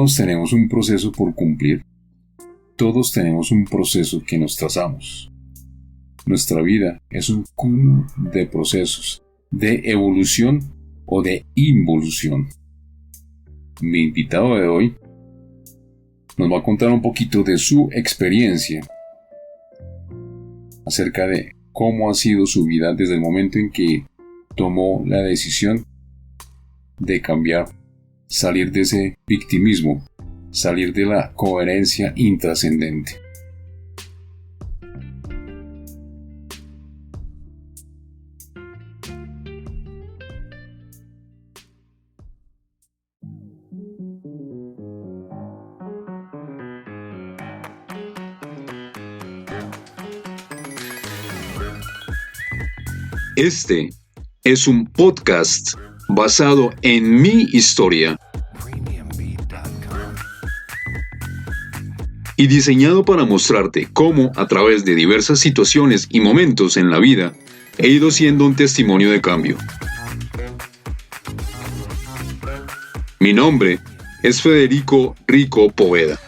Todos tenemos un proceso por cumplir. Todos tenemos un proceso que nos trazamos. Nuestra vida es un cúmulo de procesos, de evolución o de involución. Mi invitado de hoy nos va a contar un poquito de su experiencia acerca de cómo ha sido su vida desde el momento en que tomó la decisión de cambiar, salir de ese victimismo, salir de la coherencia intrascendente. Este es un podcast basado en mi historia y diseñado para mostrarte cómo, a través de diversas situaciones y momentos en la vida, he ido siendo un testimonio de cambio. Mi nombre es Federico Rico Poveda,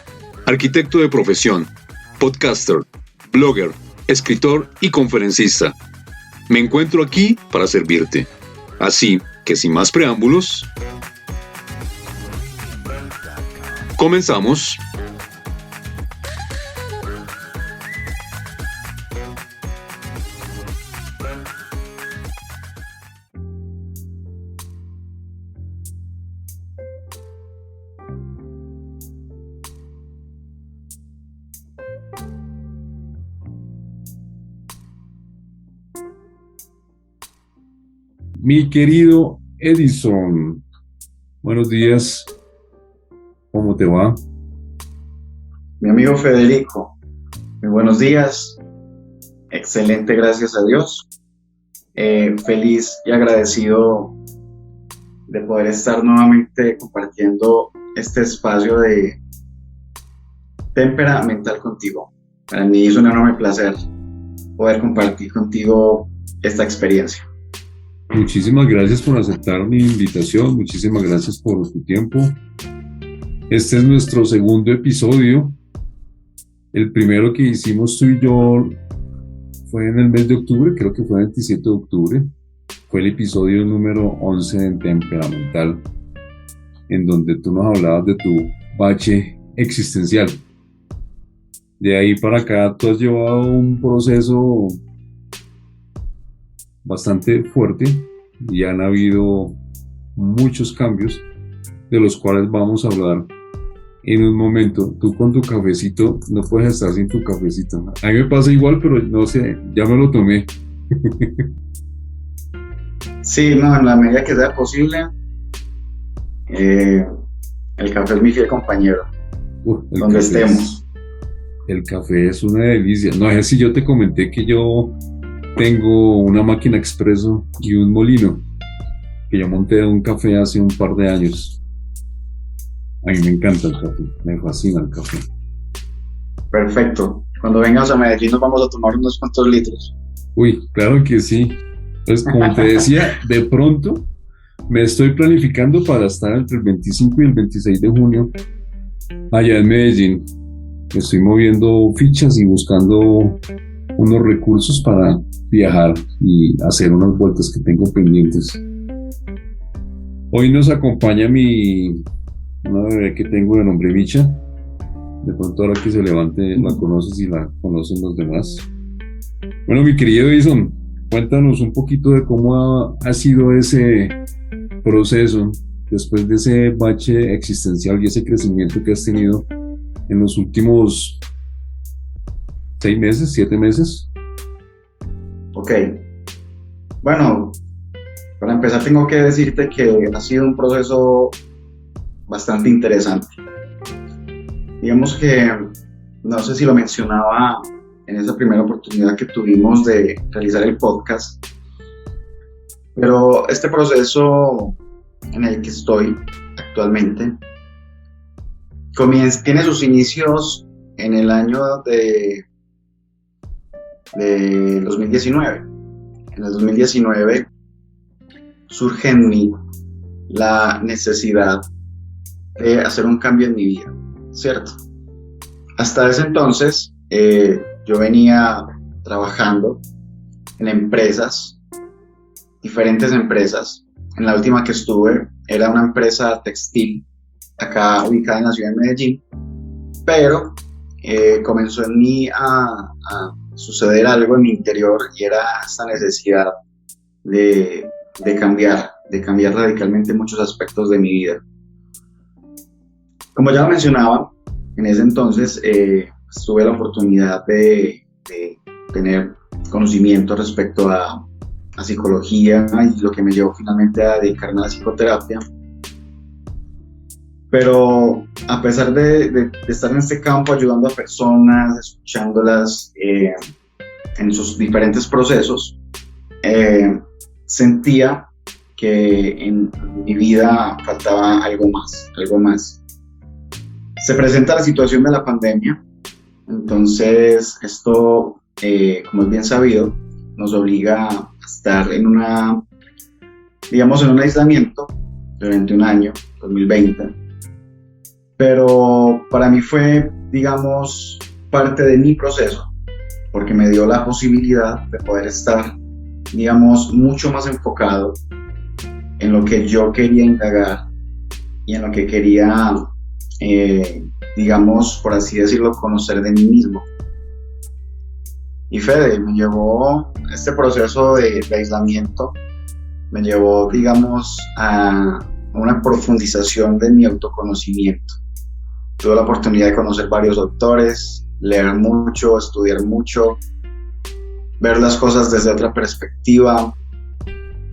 arquitecto de profesión, podcaster, blogger, escritor y conferencista. Me encuentro aquí para servirte. Así que sin más preámbulos, comenzamos. Mi querido Edison, buenos días, ¿cómo te va? Mi amigo Federico, muy buenos días, excelente, gracias a Dios, feliz y agradecido de poder estar nuevamente compartiendo este espacio de témpera mental contigo. Para mí es un enorme placer poder compartir contigo esta experiencia. Muchísimas gracias por aceptar mi invitación, muchísimas gracias por tu tiempo. Este es nuestro segundo episodio. El primero que hicimos tú y yo fue en el mes de octubre, creo que fue el 27 de octubre. Fue el episodio número 11 de Temperamental, en donde tú nos hablabas de tu bache existencial. De ahí para acá tú has llevado un proceso bastante fuerte y han habido muchos cambios de los cuales vamos a hablar en un momento. Tú con tu cafecito no puedes estar sin tu cafecito. A mí me pasa igual, pero no sé, ya me lo tomé. Sí, no, en la medida que sea posible, el café es mi fiel compañero, donde estemos. El café es una delicia. No sé si yo te comenté que yo tengo una máquina expreso y un molino que yo monté un café hace un par de años. A mí me encanta el café, me fascina el café. Perfecto. Cuando vengas a Medellín nos vamos a tomar unos cuantos litros. Uy, claro que sí. Entonces, como te decía, de pronto me estoy planificando para estar entre el 25 y el 26 de junio allá en Medellín. Estoy moviendo fichas y buscando unos recursos para viajar y hacer unas vueltas que tengo pendientes. Hoy nos acompaña una bebé que tengo de nombre Micha. De pronto ahora que se levante la conoces y la conocen los demás. Bueno, mi querido Edison, cuéntanos un poquito de cómo ha sido ese proceso después de ese bache existencial y ese crecimiento que has tenido en los últimos 6 meses, 7 meses. Ok. Bueno, para empezar tengo que decirte que ha sido un proceso bastante interesante. Digamos que, no sé si lo mencionaba en esa primera oportunidad que tuvimos de realizar el podcast, pero este proceso en el que estoy actualmente tiene sus inicios en el año de 2019. En el 2019 surge en mí la necesidad de hacer un cambio en mi vida, ¿cierto? Hasta ese entonces yo venía trabajando en empresas, diferentes empresas. En la última que estuve era una empresa textil, acá ubicada en la ciudad de Medellín, pero comenzó en mí a suceder algo en mi interior y era esta necesidad de cambiar radicalmente muchos aspectos de mi vida. Como ya mencionaba, en ese entonces tuve la oportunidad de tener conocimiento respecto a psicología y lo que me llevó finalmente a dedicarme a la psicoterapia. Pero a pesar de estar en este campo ayudando a personas, escuchándolas en sus diferentes procesos, sentía que en mi vida faltaba algo más. Se presenta la situación de la pandemia, entonces esto, como es bien sabido, nos obliga a estar en un aislamiento durante un año, 2020. Pero para mí fue, parte de mi proceso, porque me dio la posibilidad de poder estar, mucho más enfocado en lo que yo quería indagar y en lo que quería, por así decirlo, conocer de mí mismo. Y Fede, me llevó este proceso de aislamiento, me llevó, a una profundización de mi autoconocimiento. Tuve la oportunidad de conocer varios autores, leer mucho, estudiar mucho, ver las cosas desde otra perspectiva.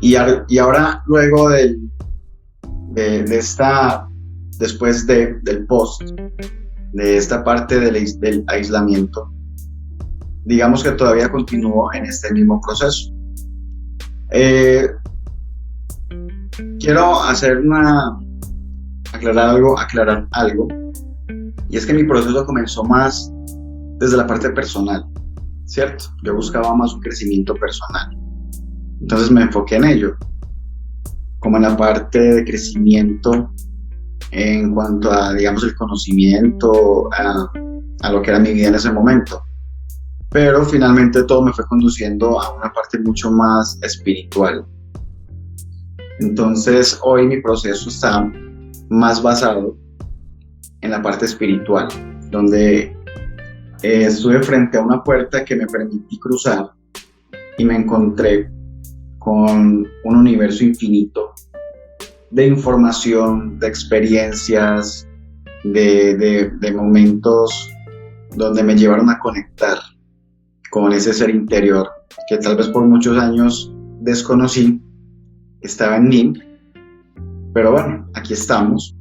Y ahora, luego después del post, de esta parte del aislamiento, digamos que todavía continúo en este mismo proceso. Quiero aclarar algo, y es que mi proceso comenzó más desde la parte personal, ¿cierto? Yo buscaba más un crecimiento personal, entonces me enfoqué en ello, como en la parte de crecimiento en cuanto a, el conocimiento, a lo que era mi vida en ese momento. Pero finalmente todo me fue conduciendo a una parte mucho más espiritual. Entonces hoy mi proceso está más basado en la parte espiritual, donde estuve frente a una puerta que me permití cruzar y me encontré con un universo infinito de información, de experiencias, de momentos donde me llevaron a conectar con ese ser interior que tal vez por muchos años desconocí, estaba en mí, pero bueno, aquí estamos.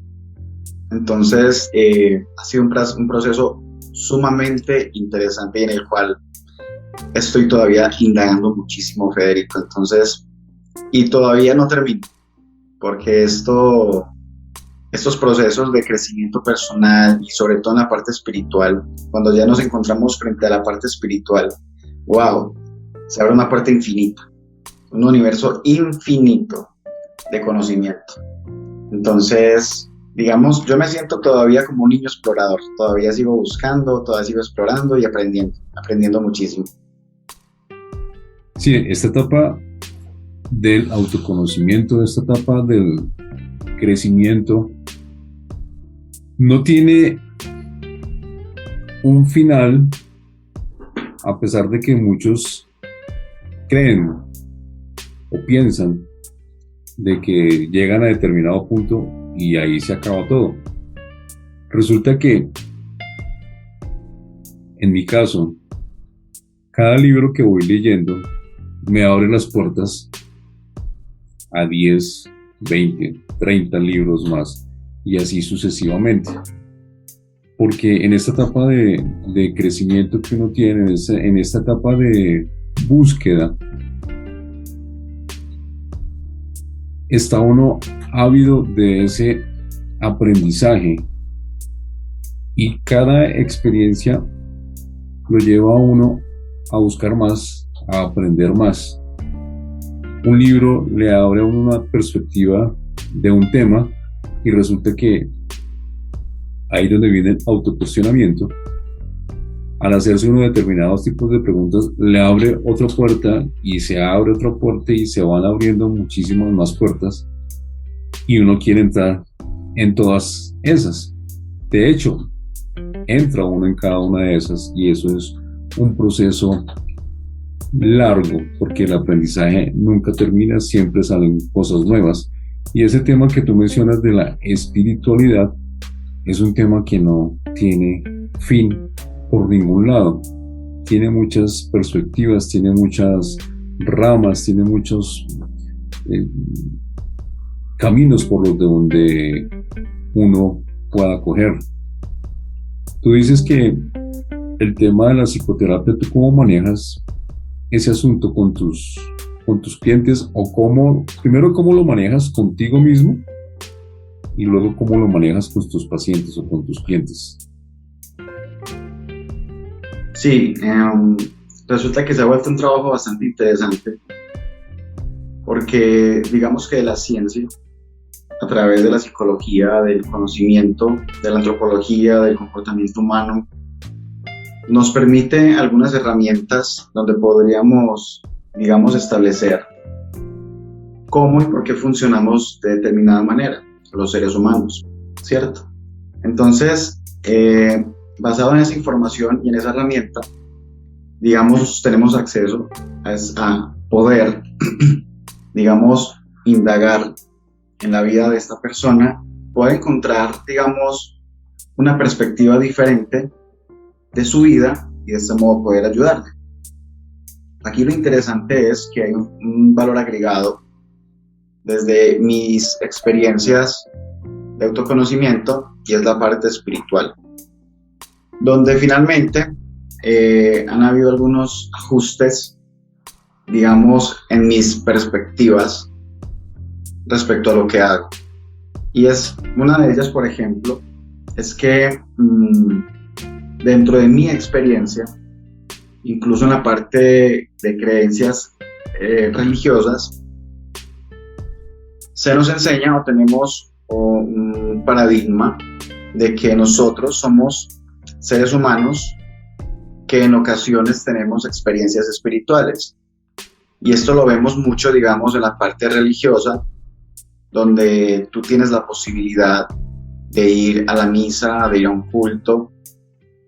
Entonces ha sido un proceso sumamente interesante y en el cual estoy todavía indagando muchísimo, Federico. Entonces, y todavía no termino, porque estos procesos de crecimiento personal y sobre todo en la parte espiritual, cuando ya nos encontramos frente a la parte espiritual, wow, se abre una puerta infinita, un universo infinito de conocimiento. Entonces, yo me siento todavía como un niño explorador, todavía sigo buscando, todavía sigo explorando y aprendiendo muchísimo. Sí, esta etapa del autoconocimiento, esta etapa del crecimiento, no tiene un final, a pesar de que muchos creen o piensan de que llegan a determinado punto y ahí se acaba todo. Resulta que, en mi caso, cada libro que voy leyendo me abre las puertas a 10, 20, 30 libros más y así sucesivamente. Porque en esta etapa de crecimiento que uno tiene, en esta etapa de búsqueda, está uno ávido de ese aprendizaje y cada experiencia lo lleva a uno a buscar más, a aprender más. Un libro le abre a uno una perspectiva de un tema y resulta que ahí donde viene el autocuestionamiento, al hacerse uno determinados tipos de preguntas, le abre otra puerta y se abre otra puerta y se van abriendo muchísimas más puertas y uno quiere entrar en todas esas. De hecho, entra uno en cada una de esas y eso es un proceso largo porque el aprendizaje nunca termina, siempre salen cosas nuevas. Y ese tema que tú mencionas de la espiritualidad es un tema que no tiene fin por ningún lado. Tiene muchas perspectivas, tiene muchas ramas, tiene muchos caminos por los de donde uno pueda coger. Tú dices que el tema de la psicoterapia, ¿tú cómo manejas ese asunto con tus clientes? O primero cómo lo manejas contigo mismo y luego cómo lo manejas con tus pacientes o con tus clientes. Sí, resulta que se ha vuelto un trabajo bastante interesante porque digamos que la ciencia, a través de la psicología, del conocimiento, de la antropología, del comportamiento humano, nos permite algunas herramientas donde podríamos, digamos, establecer cómo y por qué funcionamos de determinada manera, los seres humanos, ¿cierto? Entonces, basado en esa información y en esa herramienta, digamos, tenemos acceso a poder, digamos, indagar en la vida de esta persona, poder encontrar, digamos, una perspectiva diferente de su vida y de este modo poder ayudarle. Aquí lo interesante es que hay un valor agregado desde mis experiencias de autoconocimiento y es la parte espiritual, donde finalmente han habido algunos ajustes, digamos, en mis perspectivas respecto a lo que hago. Y es una de ellas, por ejemplo, es que dentro de mi experiencia, incluso en la parte de creencias religiosas, se nos enseña o tenemos un paradigma de que nosotros somos seres humanos que en ocasiones tenemos experiencias espirituales. Y esto lo vemos mucho, digamos, en la parte religiosa, donde tú tienes la posibilidad de ir a la misa, de ir a un culto,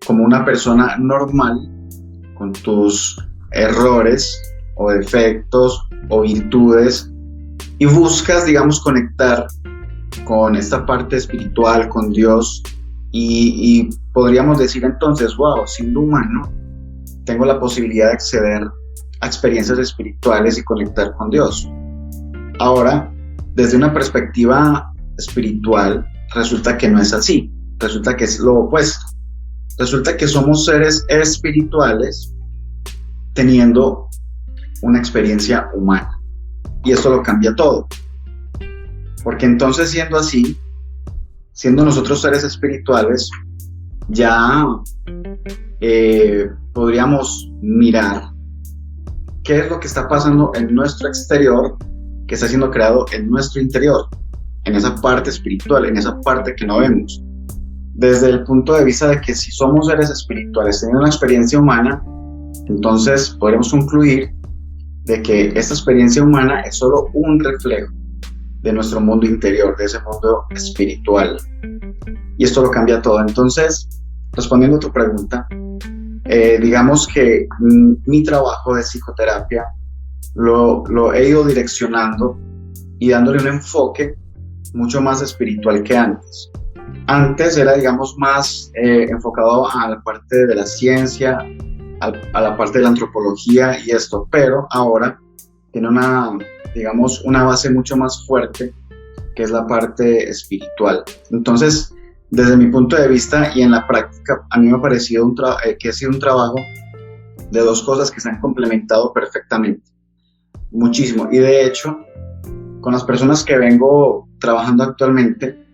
como una persona normal, con tus errores o defectos o virtudes, y buscas, digamos, conectar con esta parte espiritual, con Dios, y podríamos decir entonces, wow, siendo humano, tengo la posibilidad de acceder a experiencias espirituales y conectar con Dios. Ahora, desde una perspectiva espiritual, resulta que no es así, resulta que es lo opuesto. Resulta que somos seres espirituales teniendo una experiencia humana. Y esto lo cambia todo. Porque entonces, siendo así, siendo nosotros seres espirituales, ya podríamos mirar qué es lo que está pasando en nuestro exterior, que está siendo creado en nuestro interior, en esa parte espiritual, en esa parte que no vemos. Desde el punto de vista de que si somos seres espirituales teniendo una experiencia humana, entonces podremos concluir de que esta experiencia humana es solo un reflejo de nuestro mundo interior, de ese mundo espiritual. Y esto lo cambia todo. Entonces, respondiendo a tu pregunta, digamos que mi trabajo de psicoterapia lo he ido direccionando y dándole un enfoque mucho más espiritual que antes. Antes era, digamos, más enfocado a la parte de la ciencia, a la parte de la antropología y esto, pero ahora tiene una base mucho más fuerte, que es la parte espiritual. Entonces, desde mi punto de vista y en la práctica, a mí me ha parecido que ha sido un trabajo de dos cosas que se han complementado perfectamente, muchísimo. Y de hecho, con las personas que vengo trabajando actualmente,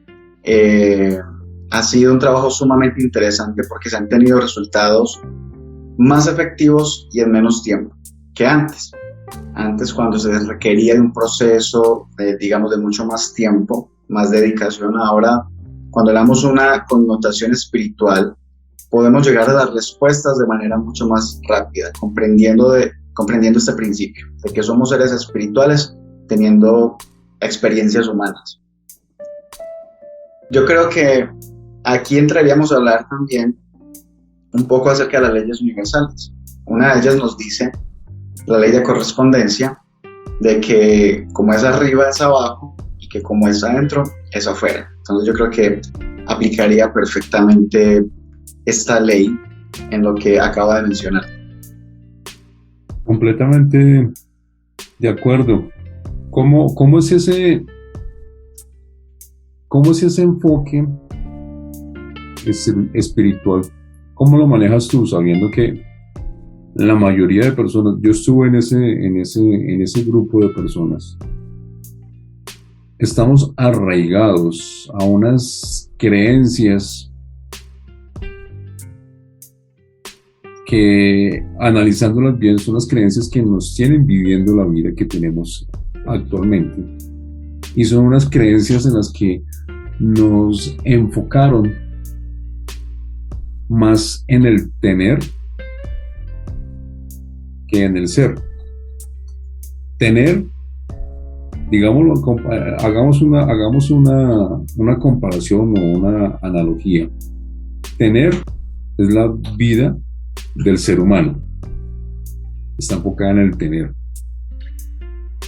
ha sido un trabajo sumamente interesante porque se han tenido resultados más efectivos y en menos tiempo que antes. Antes, cuando se requería de un proceso, digamos, de mucho más tiempo, más dedicación, ahora cuando le damos una connotación espiritual, podemos llegar a las respuestas de manera mucho más rápida, comprendiendo este principio, de que somos seres espirituales teniendo experiencias humanas. Yo creo que aquí entraríamos a hablar también un poco acerca de las leyes universales. Una de ellas nos dice, la ley de correspondencia, de que como es arriba es abajo y que como es adentro es afuera. Entonces yo creo que aplicaría perfectamente esta ley en lo que acaba de mencionar. Completamente de acuerdo. ¿Cómo es ese enfoque espiritual? ¿Cómo lo manejas tú, sabiendo que la mayoría de personas, yo estuve en ese grupo de personas, estamos arraigados a unas creencias que, analizándolas bien, son las creencias que nos tienen viviendo la vida que tenemos actualmente, y son unas creencias en las que nos enfocaron más en el tener que en el ser. Tener, digámoslo, hagamos una comparación o una analogía. Tener es la vida del ser humano, está enfocada en el tener,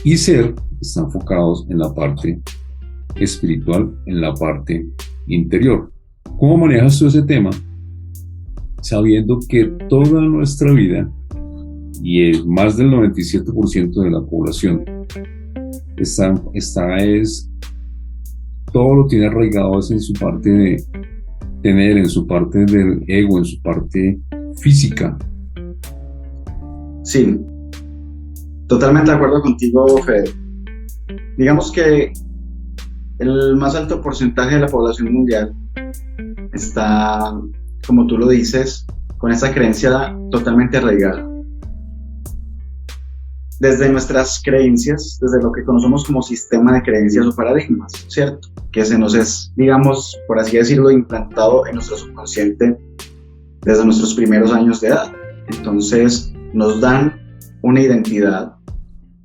y ser está enfocados en la parte espiritual, en la parte interior. ¿Cómo manejas tú ese tema, sabiendo que toda nuestra vida, y es más del 97% de la población, todo lo tiene arraigado en su parte de tener, en su parte del ego, en su parte física? Sí, totalmente de acuerdo contigo, Fede. Digamos que el más alto porcentaje de la población mundial está, como tú lo dices, con esa creencia totalmente arraigada. Desde nuestras creencias, desde lo que conocemos como sistema de creencias o paradigmas, ¿cierto? Que se nos es, digamos, por así decirlo, implantado en nuestro subconsciente desde nuestros primeros años de edad. Entonces nos dan una identidad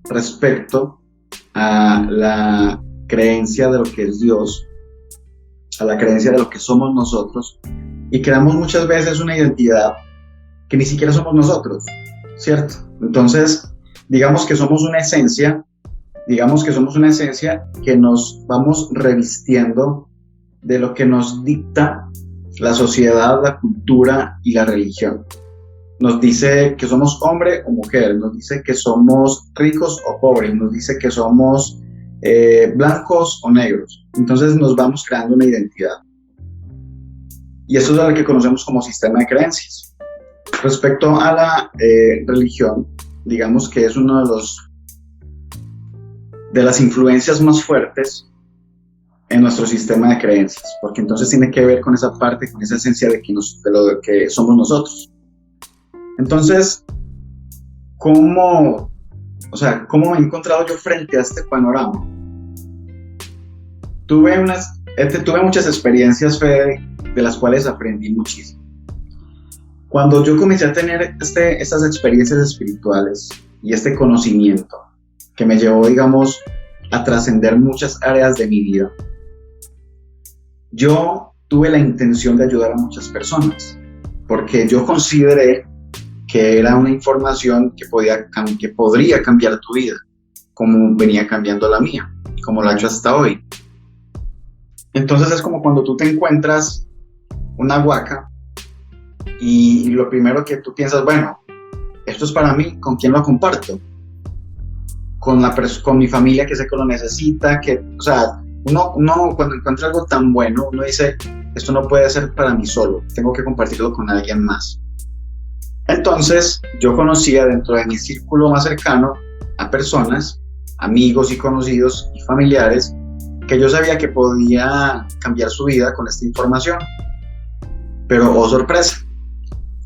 respecto a la creencia de lo que es Dios, a la creencia de lo que somos nosotros, y creamos muchas veces una identidad que ni siquiera somos nosotros, ¿cierto? Entonces, digamos que somos una esencia que nos vamos revistiendo de lo que nos dicta la sociedad, la cultura y la religión. Nos dice que somos hombre o mujer, nos dice que somos ricos o pobres, nos dice que somos blancos o negros. Entonces nos vamos creando una identidad. Y eso es lo que conocemos como sistema de creencias. Respecto a la religión, digamos que es uno de las influencias más fuertes en nuestro sistema de creencias, porque entonces tiene que ver con esa parte, con esa esencia de lo que somos nosotros. Entonces, ¿cómo me he encontrado yo frente a este panorama? Tuve muchas experiencias, Fede, de las cuales aprendí muchísimo. Cuando yo comencé a tener estas experiencias espirituales y este conocimiento que me llevó, digamos, a trascender muchas áreas de mi vida, yo tuve la intención de ayudar a muchas personas, porque yo consideré que era una información que podría cambiar tu vida, como venía cambiando la mía, como lo ha hecho hasta hoy. Entonces es como cuando tú te encuentras una huaca y lo primero que tú piensas, bueno, esto es para mí, ¿con quién lo comparto? Con mi familia, que sé que lo necesita, uno cuando encuentra algo tan bueno, uno dice, esto no puede ser para mí solo, tengo que compartirlo con alguien más. Entonces yo conocía dentro de mi círculo más cercano a personas, amigos y conocidos y familiares, que yo sabía que podía cambiar su vida con esta información. Pero, oh sorpresa,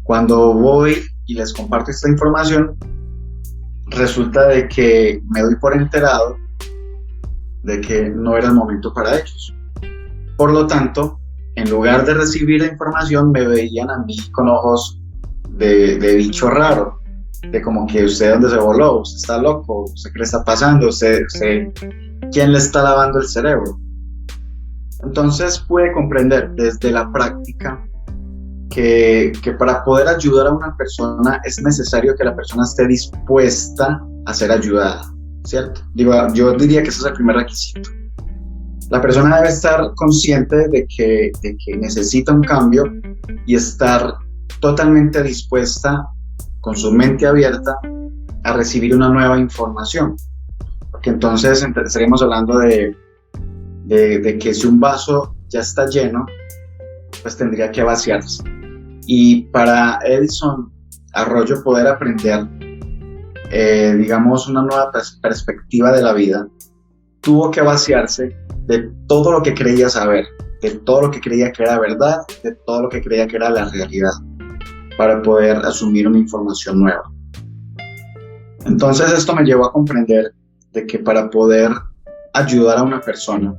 cuando voy y les comparto esta información, resulta de que me doy por enterado de que no era el momento para ellos. Por lo tanto, en lugar de recibir la información, me veían a mí con ojos de bicho raro, de como que usted dónde se voló, usted está loco, usted qué le está pasando, quién le está lavando el cerebro. Entonces pude comprender desde la práctica que para poder ayudar a una persona es necesario que la persona esté dispuesta a ser ayudada, ¿cierto? Yo diría que ese es el primer requisito. La persona debe estar consciente de que necesita un cambio y estar totalmente dispuesta, con su mente abierta, a recibir una nueva información. Porque entonces estaríamos hablando de que si un vaso ya está lleno, pues tendría que vaciarse. Y para Edison Arroyo poder aprender, digamos, una nueva perspectiva de la vida, tuvo que vaciarse de todo lo que creía saber, de todo lo que creía que era verdad, de todo lo que creía que era la realidad, para poder asumir una información nueva. Entonces esto me llevó a comprender de que para poder ayudar a una persona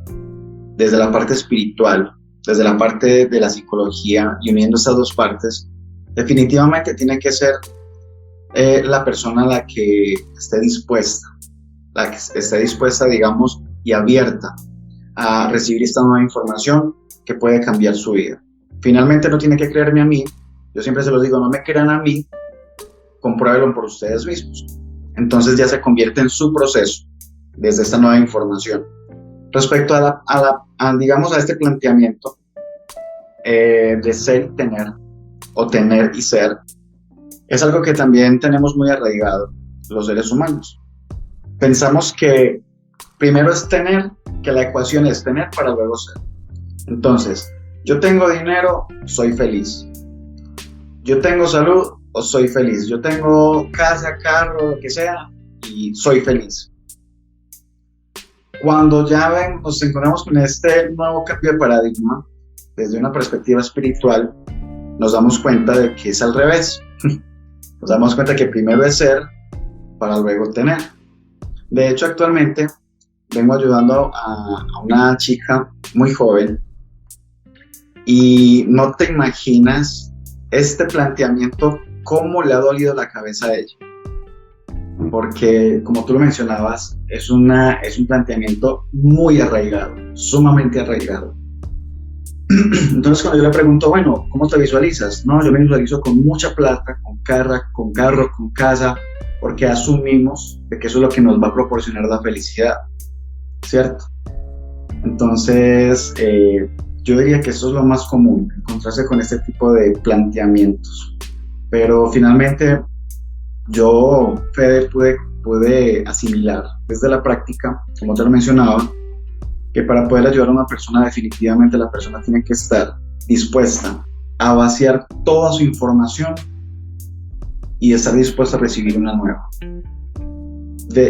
desde la parte espiritual, desde la parte de la psicología y uniendo estas dos partes, definitivamente tiene que ser la persona la que esté dispuesta, digamos, y abierta a recibir esta nueva información que puede cambiar su vida. Finalmente no tiene que creerme a mí, yo siempre se los digo, no me crean a mí, compruébenlo por ustedes mismos. Entonces ya se convierte en su proceso desde esta nueva información. Respecto digamos, a este planteamiento de ser y tener, o tener y ser, es algo que también tenemos muy arraigado los seres humanos. Pensamos que primero es tener, que la ecuación es tener para luego ser. Entonces, yo tengo dinero, soy feliz. Yo tengo salud, o soy feliz. Yo tengo casa, carro, lo que sea, y soy feliz. Cuando ya nos encontramos con este nuevo cambio de paradigma, desde una perspectiva espiritual, nos damos cuenta de que es al revés. Nos damos cuenta que primero es ser para luego tener. De hecho, actualmente vengo ayudando a una chica muy joven y no te imaginas este planteamiento, cómo le ha dolido la cabeza a ella. Porque, como tú lo mencionabas, es un planteamiento muy arraigado, sumamente arraigado. Entonces, cuando yo le pregunto, bueno, ¿cómo te visualizas? No, yo me visualizo con mucha plata, con carro, con casa, porque asumimos de que eso es lo que nos va a proporcionar la felicidad, ¿cierto? Entonces, yo diría que eso es lo más común, encontrarse con este tipo de planteamientos. Pero finalmente, yo, Fede, pude asimilar desde la práctica, como te lo mencionaba, que para poder ayudar a una persona, definitivamente la persona tiene que estar dispuesta a vaciar toda su información y estar dispuesta a recibir una nueva.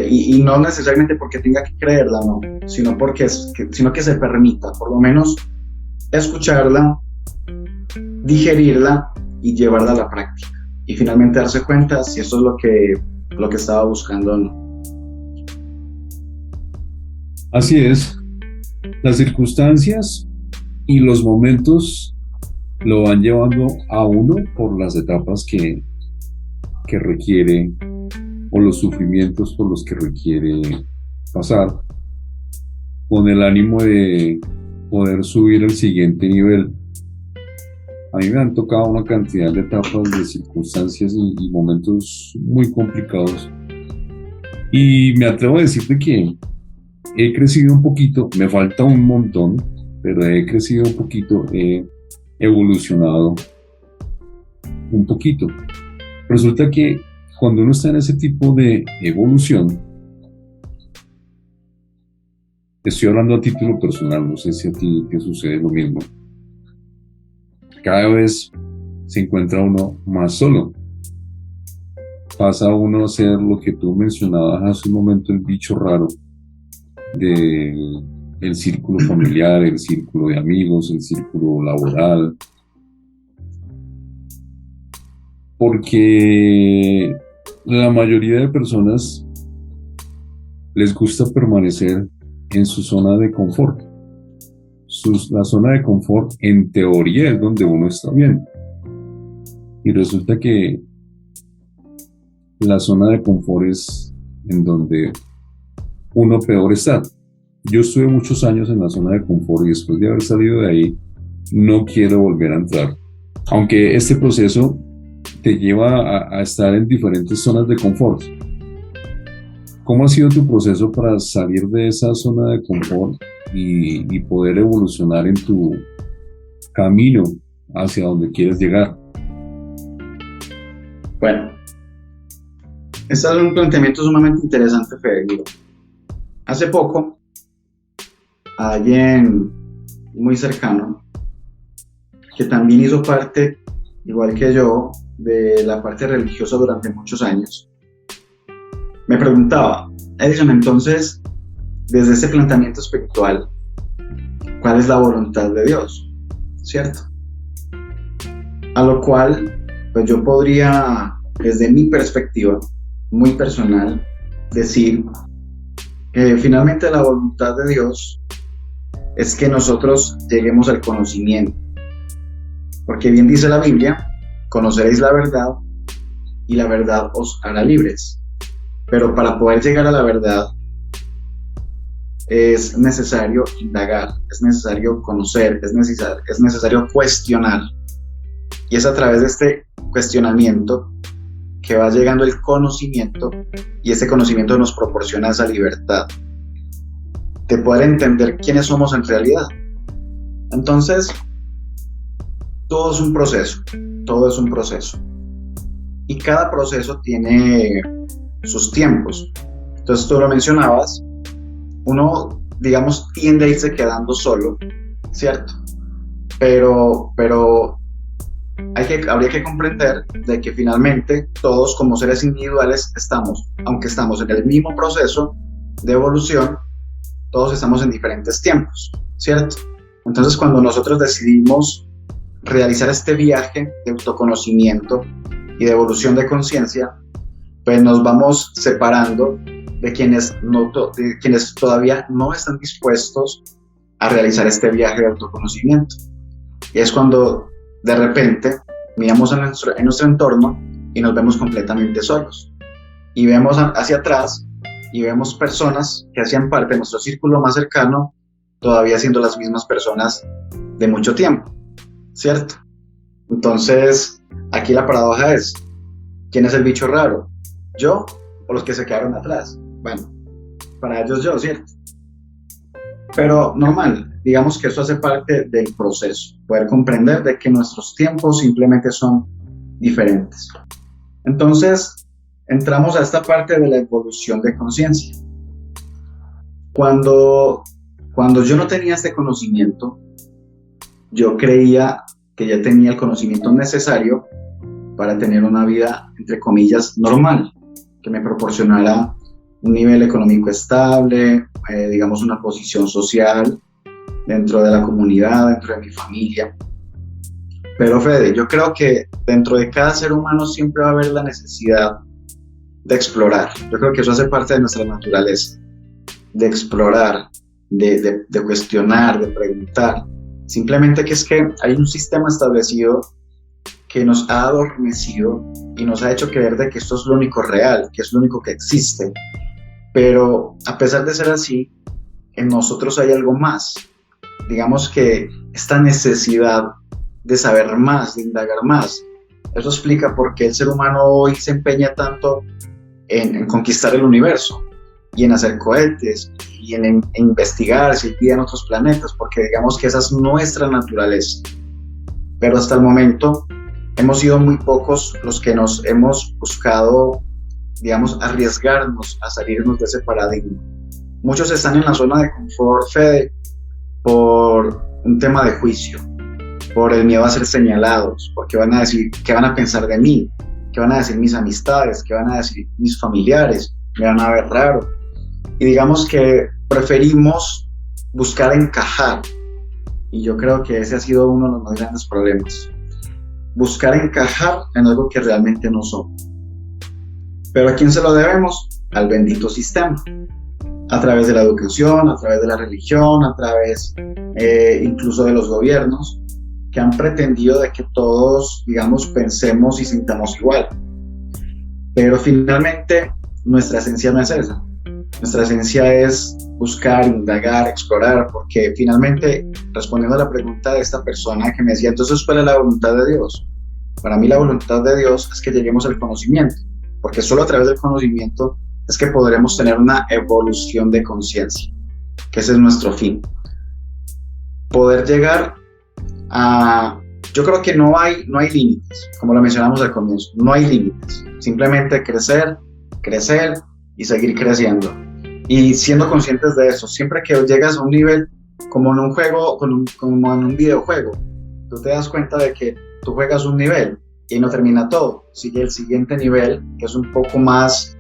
Y no necesariamente porque tenga que creerla, no, sino que se permita, por lo menos, escucharla, digerirla y llevarla a la práctica. Y finalmente darse cuenta si eso es lo que estaba buscando o no. Así es. Las circunstancias y los momentos lo van llevando a uno por las etapas que requiere, o los sufrimientos por los que requiere pasar, con el ánimo de poder subir al siguiente nivel. A mí me han tocado una cantidad de etapas, de circunstancias y momentos muy complicados. Y me atrevo a decirte que he crecido un poquito, me falta un montón, pero he crecido un poquito, he evolucionado un poquito. Resulta que cuando uno está en ese tipo de evolución, estoy hablando a título personal, no sé si a ti te sucede lo mismo, cada vez se encuentra uno más solo. Pasa uno a ser lo que tú mencionabas hace un momento, el bicho raro del círculo familiar, el círculo de amigos, el círculo laboral. Porque la mayoría de personas les gusta permanecer en su zona de confort, la zona de confort en teoría es donde uno está bien. Y resulta que la zona de confort es en donde uno peor está. Yo estuve muchos años en la zona de confort y después de haber salido de ahí, no quiero volver a entrar. Aunque este proceso te lleva a estar en diferentes zonas de confort. ¿Cómo ha sido tu proceso para salir de esa zona de confort y poder evolucionar en tu camino hacia donde quieres llegar? Bueno, este es un planteamiento sumamente interesante, Federico. Hace poco, alguien muy cercano, que también hizo parte, igual que yo, de la parte religiosa durante muchos años, me preguntaba, Edison, entonces, desde ese planteamiento espiritual, ¿cuál es la voluntad de Dios? ¿Cierto? A lo cual, pues yo podría, desde mi perspectiva, muy personal, decir que finalmente la voluntad de Dios es que nosotros lleguemos al conocimiento. Porque bien dice la Biblia, conoceréis la verdad y la verdad os hará libres. Pero para poder llegar a la verdad es necesario indagar, es necesario conocer, es necesario cuestionar. Y es a través de este cuestionamiento que va llegando el conocimiento, y ese conocimiento nos proporciona esa libertad de poder entender quiénes somos en realidad. Entonces, todo es un proceso. Y cada proceso tiene sus tiempos. Entonces, tú lo mencionabas, uno, digamos, tiende a irse quedando solo, ¿cierto? Pero habría que comprender de que finalmente todos como seres individuales aunque estamos en el mismo proceso de evolución, todos estamos en diferentes tiempos, ¿cierto? Entonces, cuando nosotros decidimos realizar este viaje de autoconocimiento y de evolución de conciencia, pues nos vamos separando de quienes todavía no están dispuestos a realizar este viaje de autoconocimiento. Y es cuando de repente miramos en nuestro entorno y nos vemos completamente solos. Y vemos hacia atrás y vemos personas que hacían parte de nuestro círculo más cercano todavía siendo las mismas personas de mucho tiempo, ¿cierto? Entonces, aquí la paradoja es, ¿quién es el bicho raro? ¿Yo o los que se quedaron atrás? Bueno, para ellos yo, ¿cierto? Pero normal, digamos que eso hace parte del proceso, poder comprender de que nuestros tiempos simplemente son diferentes. Entonces, entramos a esta parte de la evolución de conciencia. Cuando yo no tenía este conocimiento, yo creía que ya tenía el conocimiento necesario para tener una vida, entre comillas, normal, que me proporcionara un nivel económico estable, digamos una posición social dentro de la comunidad, dentro de mi familia. Pero Fede, yo creo que dentro de cada ser humano siempre va a haber la necesidad de explorar. Yo creo que eso hace parte de nuestra naturaleza, de explorar, de cuestionar, de preguntar. Simplemente que es que hay un sistema establecido que nos ha adormecido y nos ha hecho creer de que esto es lo único real, que es lo único que existe. Pero a pesar de ser así, en nosotros hay algo más. Digamos que esta necesidad de saber más, de indagar más. Eso explica por qué el ser humano hoy se empeña tanto en conquistar el universo y en hacer cohetes y en investigar si hay vida en otros planetas, porque digamos que esa es nuestra naturaleza. Pero hasta el momento hemos sido muy pocos los que nos hemos buscado, digamos, arriesgarnos a salirnos de ese paradigma. Muchos están en la zona de confort, Fede, por un tema de juicio, por el miedo a ser señalados, porque van a decir, ¿qué van a pensar de mí? ¿Qué van a decir mis amistades? ¿Qué van a decir mis familiares? Me van a ver raro. Y digamos que preferimos buscar encajar, y yo creo que ese ha sido uno de los más grandes problemas. Buscar encajar en algo que realmente no somos. ¿Pero a quién se lo debemos? Al bendito sistema, a través de la educación, a través de la religión, a través incluso de los gobiernos, que han pretendido de que todos, digamos, pensemos y sintamos igual. Pero finalmente nuestra esencia no es esa. Nuestra esencia es buscar, indagar, explorar, porque finalmente, respondiendo a la pregunta de esta persona que me decía, entonces, ¿cuál es la voluntad de Dios? Para mí la voluntad de Dios es que lleguemos al conocimiento, porque solo a través del conocimiento es que podremos tener una evolución de conciencia, que ese es nuestro fin. Poder llegar a... Yo creo que no hay límites, como lo mencionamos al comienzo, no hay límites, simplemente crecer y seguir creciendo. Y siendo conscientes de eso, siempre que llegas a un nivel, como en un juego, como en un videojuego, tú te das cuenta de que tú juegas un nivel y no termina todo, sigue el siguiente nivel, que es un poco más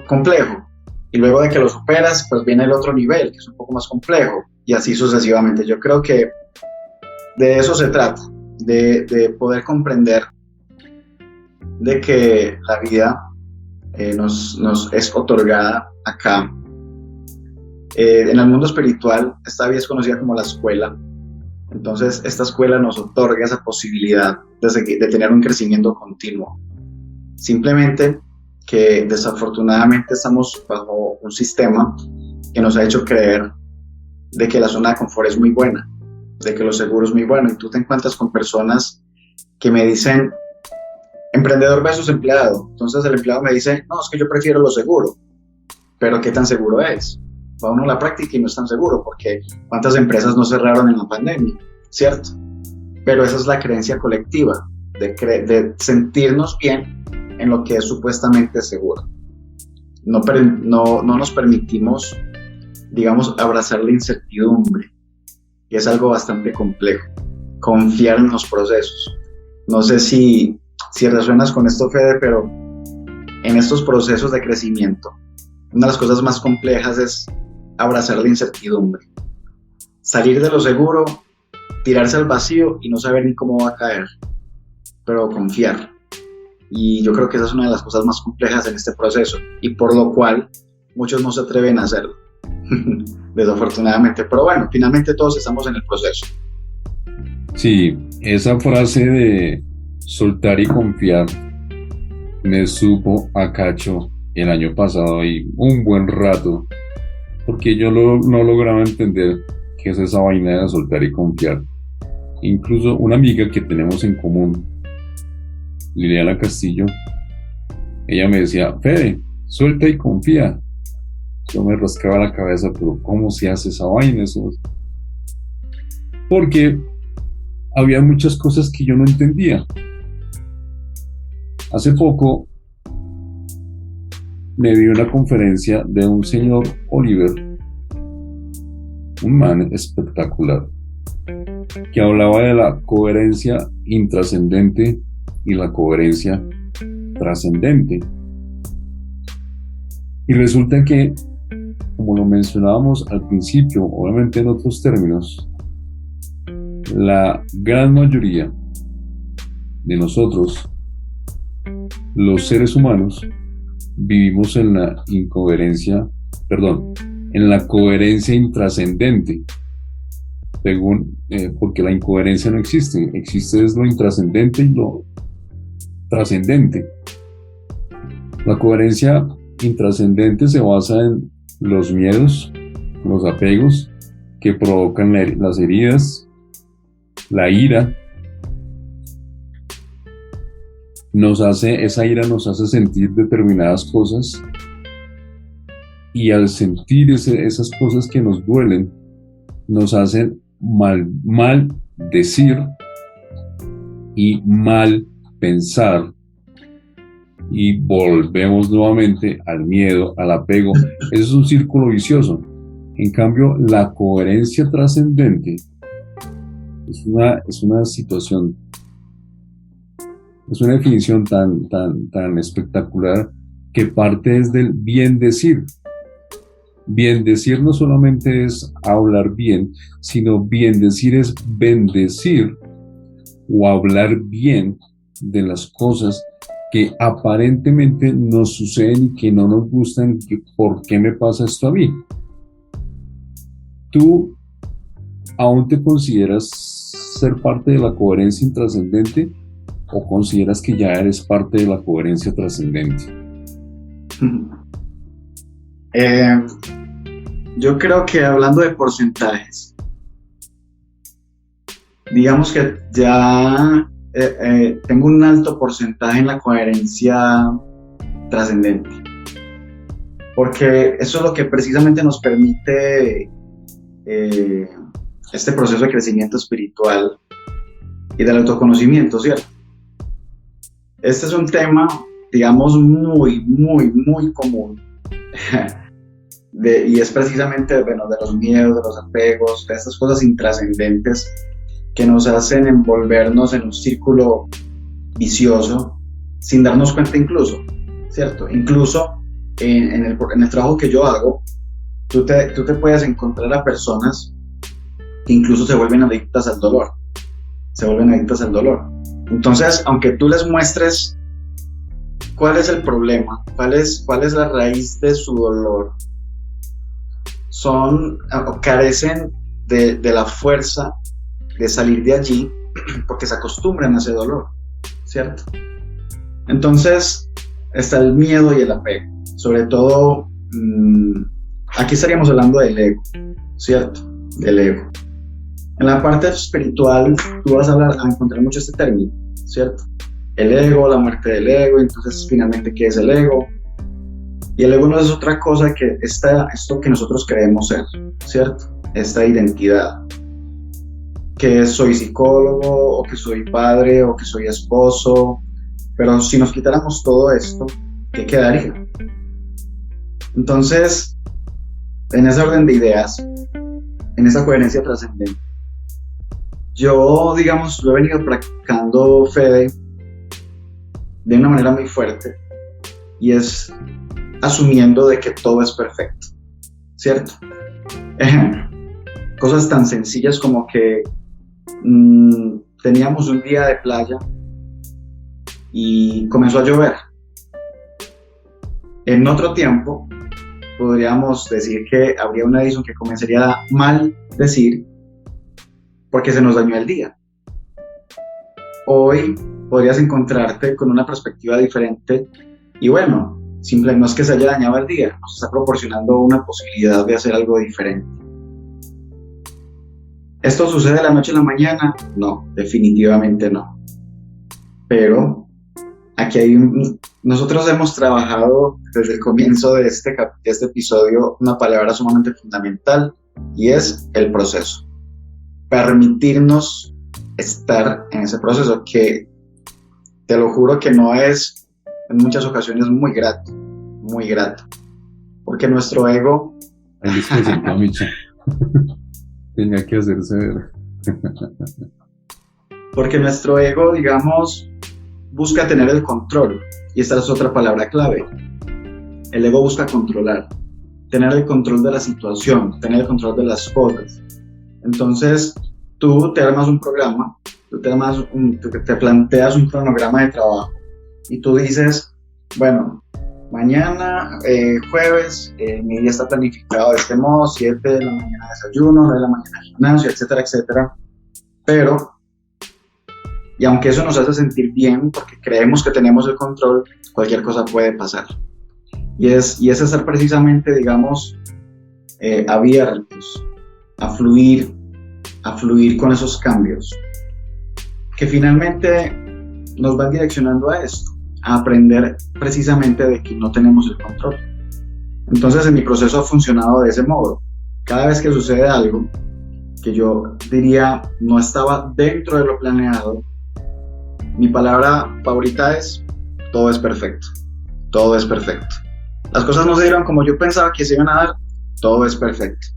complejo, y luego de que lo superas, pues viene el otro nivel, que es un poco más complejo, y así sucesivamente. Yo creo que de eso se trata, de poder comprender de que la vida nos es otorgada acá. En el mundo espiritual, esta vida es conocida como la escuela. Entonces, esta escuela nos otorga esa posibilidad de tener un crecimiento continuo. Simplemente que desafortunadamente estamos bajo un sistema que nos ha hecho creer de que la zona de confort es muy buena, de que lo seguro es muy bueno, y tú te encuentras con personas que me dicen emprendedor versus empleado. Entonces el empleado me dice, no, es que yo prefiero lo seguro, pero ¿qué tan seguro es? Va uno a la práctica y no es tan seguro, porque ¿cuántas empresas no cerraron en la pandemia? ¿Cierto? Pero esa es la creencia colectiva, de sentirnos bien en lo que es supuestamente seguro. No nos permitimos, digamos, abrazar la incertidumbre, y es algo bastante complejo, confiar en los procesos. No sé si resuenas con esto, Fede, pero en estos procesos de crecimiento, una de las cosas más complejas es abrazar la incertidumbre, salir de lo seguro, tirarse al vacío y no saber ni cómo va a caer, pero confiar. Y yo creo que esa es una de las cosas más complejas en este proceso, y por lo cual muchos no se atreven a hacerlo, desafortunadamente. Pero bueno, finalmente todos estamos en el proceso. Sí, esa frase de soltar y confiar me supo a cacho el año pasado y un buen rato, porque yo no lograba entender qué es esa vaina de soltar y confiar. Incluso una amiga que tenemos en común, Liliana Castillo, ella me decía, Fede, suelta y confía. Yo me rascaba la cabeza, pero ¿cómo se hace esa vaina? Eso? Porque había muchas cosas que yo no entendía. Hace poco me vi una conferencia de un señor Oliver, un man espectacular, que hablaba de la coherencia intrascendente y la coherencia trascendente. Y resulta que, como lo mencionábamos al principio, obviamente en otros términos, la gran mayoría de nosotros, los seres humanos, vivimos en la en la coherencia intrascendente, porque la incoherencia no existe, existe es lo intrascendente y lo trascendente. La coherencia intrascendente se basa en los miedos, los apegos que provocan las heridas, la ira. Esa ira nos hace sentir determinadas cosas, y al sentir esas cosas que nos duelen, nos hacen mal decir y mal pensar, y volvemos nuevamente al miedo, al apego. Eso es un círculo vicioso. En cambio, la coherencia trascendente es una situación, es una definición tan espectacular, que parte desde el bien decir. Bien decir no solamente es hablar bien, sino bien decir es bendecir o hablar bien de las cosas que aparentemente nos suceden y que no nos gustan. ¿Por qué me pasa esto a mí? ¿tú aún te consideras ser parte de la coherencia intrascendente o consideras que ya eres parte de la coherencia trascendente? Yo creo que hablando de porcentajes, digamos que ya tengo un alto porcentaje en la coherencia trascendente, porque eso es lo que precisamente nos permite este proceso de crecimiento espiritual y del autoconocimiento, ¿cierto? Este es un tema, digamos, muy común y es precisamente, bueno, de los miedos, de los apegos, de estas cosas intrascendentes que nos hacen envolvernos en un círculo vicioso sin darnos cuenta incluso, ¿cierto? Incluso en el trabajo que yo hago, tú te puedes encontrar a personas que incluso se vuelven adictas al dolor. Entonces, aunque tú les muestres cuál es el problema, cuál es la raíz de su dolor, carecen de la fuerza de salir de allí porque se acostumbran a ese dolor, ¿cierto? Entonces está el miedo y el apego, sobre todo aquí estaríamos hablando del ego, ¿cierto? Del ego. En la parte espiritual tú vas a encontrar mucho este término, ¿cierto? El ego, la muerte del ego. Entonces finalmente, ¿qué es el ego? Y el ego no es otra cosa que esto que nosotros creemos ser, ¿cierto? Esta identidad, que soy psicólogo, o que soy padre, o que soy esposo. Pero si nos quitáramos todo esto, ¿qué quedaría? Entonces, en ese orden de ideas, en esa coherencia trascendente, yo, digamos, lo he venido practicando, Fede, de una manera muy fuerte, y es asumiendo de que todo es perfecto, ¿cierto? Ejemplo, cosas tan sencillas como que teníamos un día de playa y comenzó a llover. En otro tiempo podríamos decir que habría una edición que comenzaría a maldecir porque se nos dañó el día. Hoy podrías encontrarte con una perspectiva diferente y bueno, no es que se haya dañado el día, nos está proporcionando una posibilidad de hacer algo diferente. ¿Esto sucede de la noche a la mañana? No, definitivamente no. Pero aquí nosotros hemos trabajado desde el comienzo de este episodio una palabra sumamente fundamental y es el proceso. Permitirnos estar en ese proceso que te lo juro que no es en muchas ocasiones muy grato, porque nuestro ego tenía que hacerse ver. Porque nuestro ego, digamos, busca tener el control, y esta es otra palabra clave. El ego busca controlar, tener el control de la situación, tener el control de las cosas. Entonces, tú te armas un programa, te planteas un cronograma de trabajo, y tú dices, bueno, mañana, jueves, mi día está planificado de este modo, 7 de la mañana desayuno, 9 de la mañana gimnasio, etcétera, etcétera. Pero, y aunque eso nos hace sentir bien, porque creemos que tenemos el control, cualquier cosa puede pasar. Y es estar precisamente, digamos, abiertos a fluir con esos cambios, que finalmente nos van direccionando a esto, a aprender precisamente de que no tenemos el control. Entonces en mi proceso ha funcionado de ese modo. Cada vez que sucede algo que yo diría no estaba dentro de lo planeado, mi palabra favorita es: todo es perfecto, todo es perfecto. Las cosas no se dieron como yo pensaba que se iban a dar, todo es perfecto.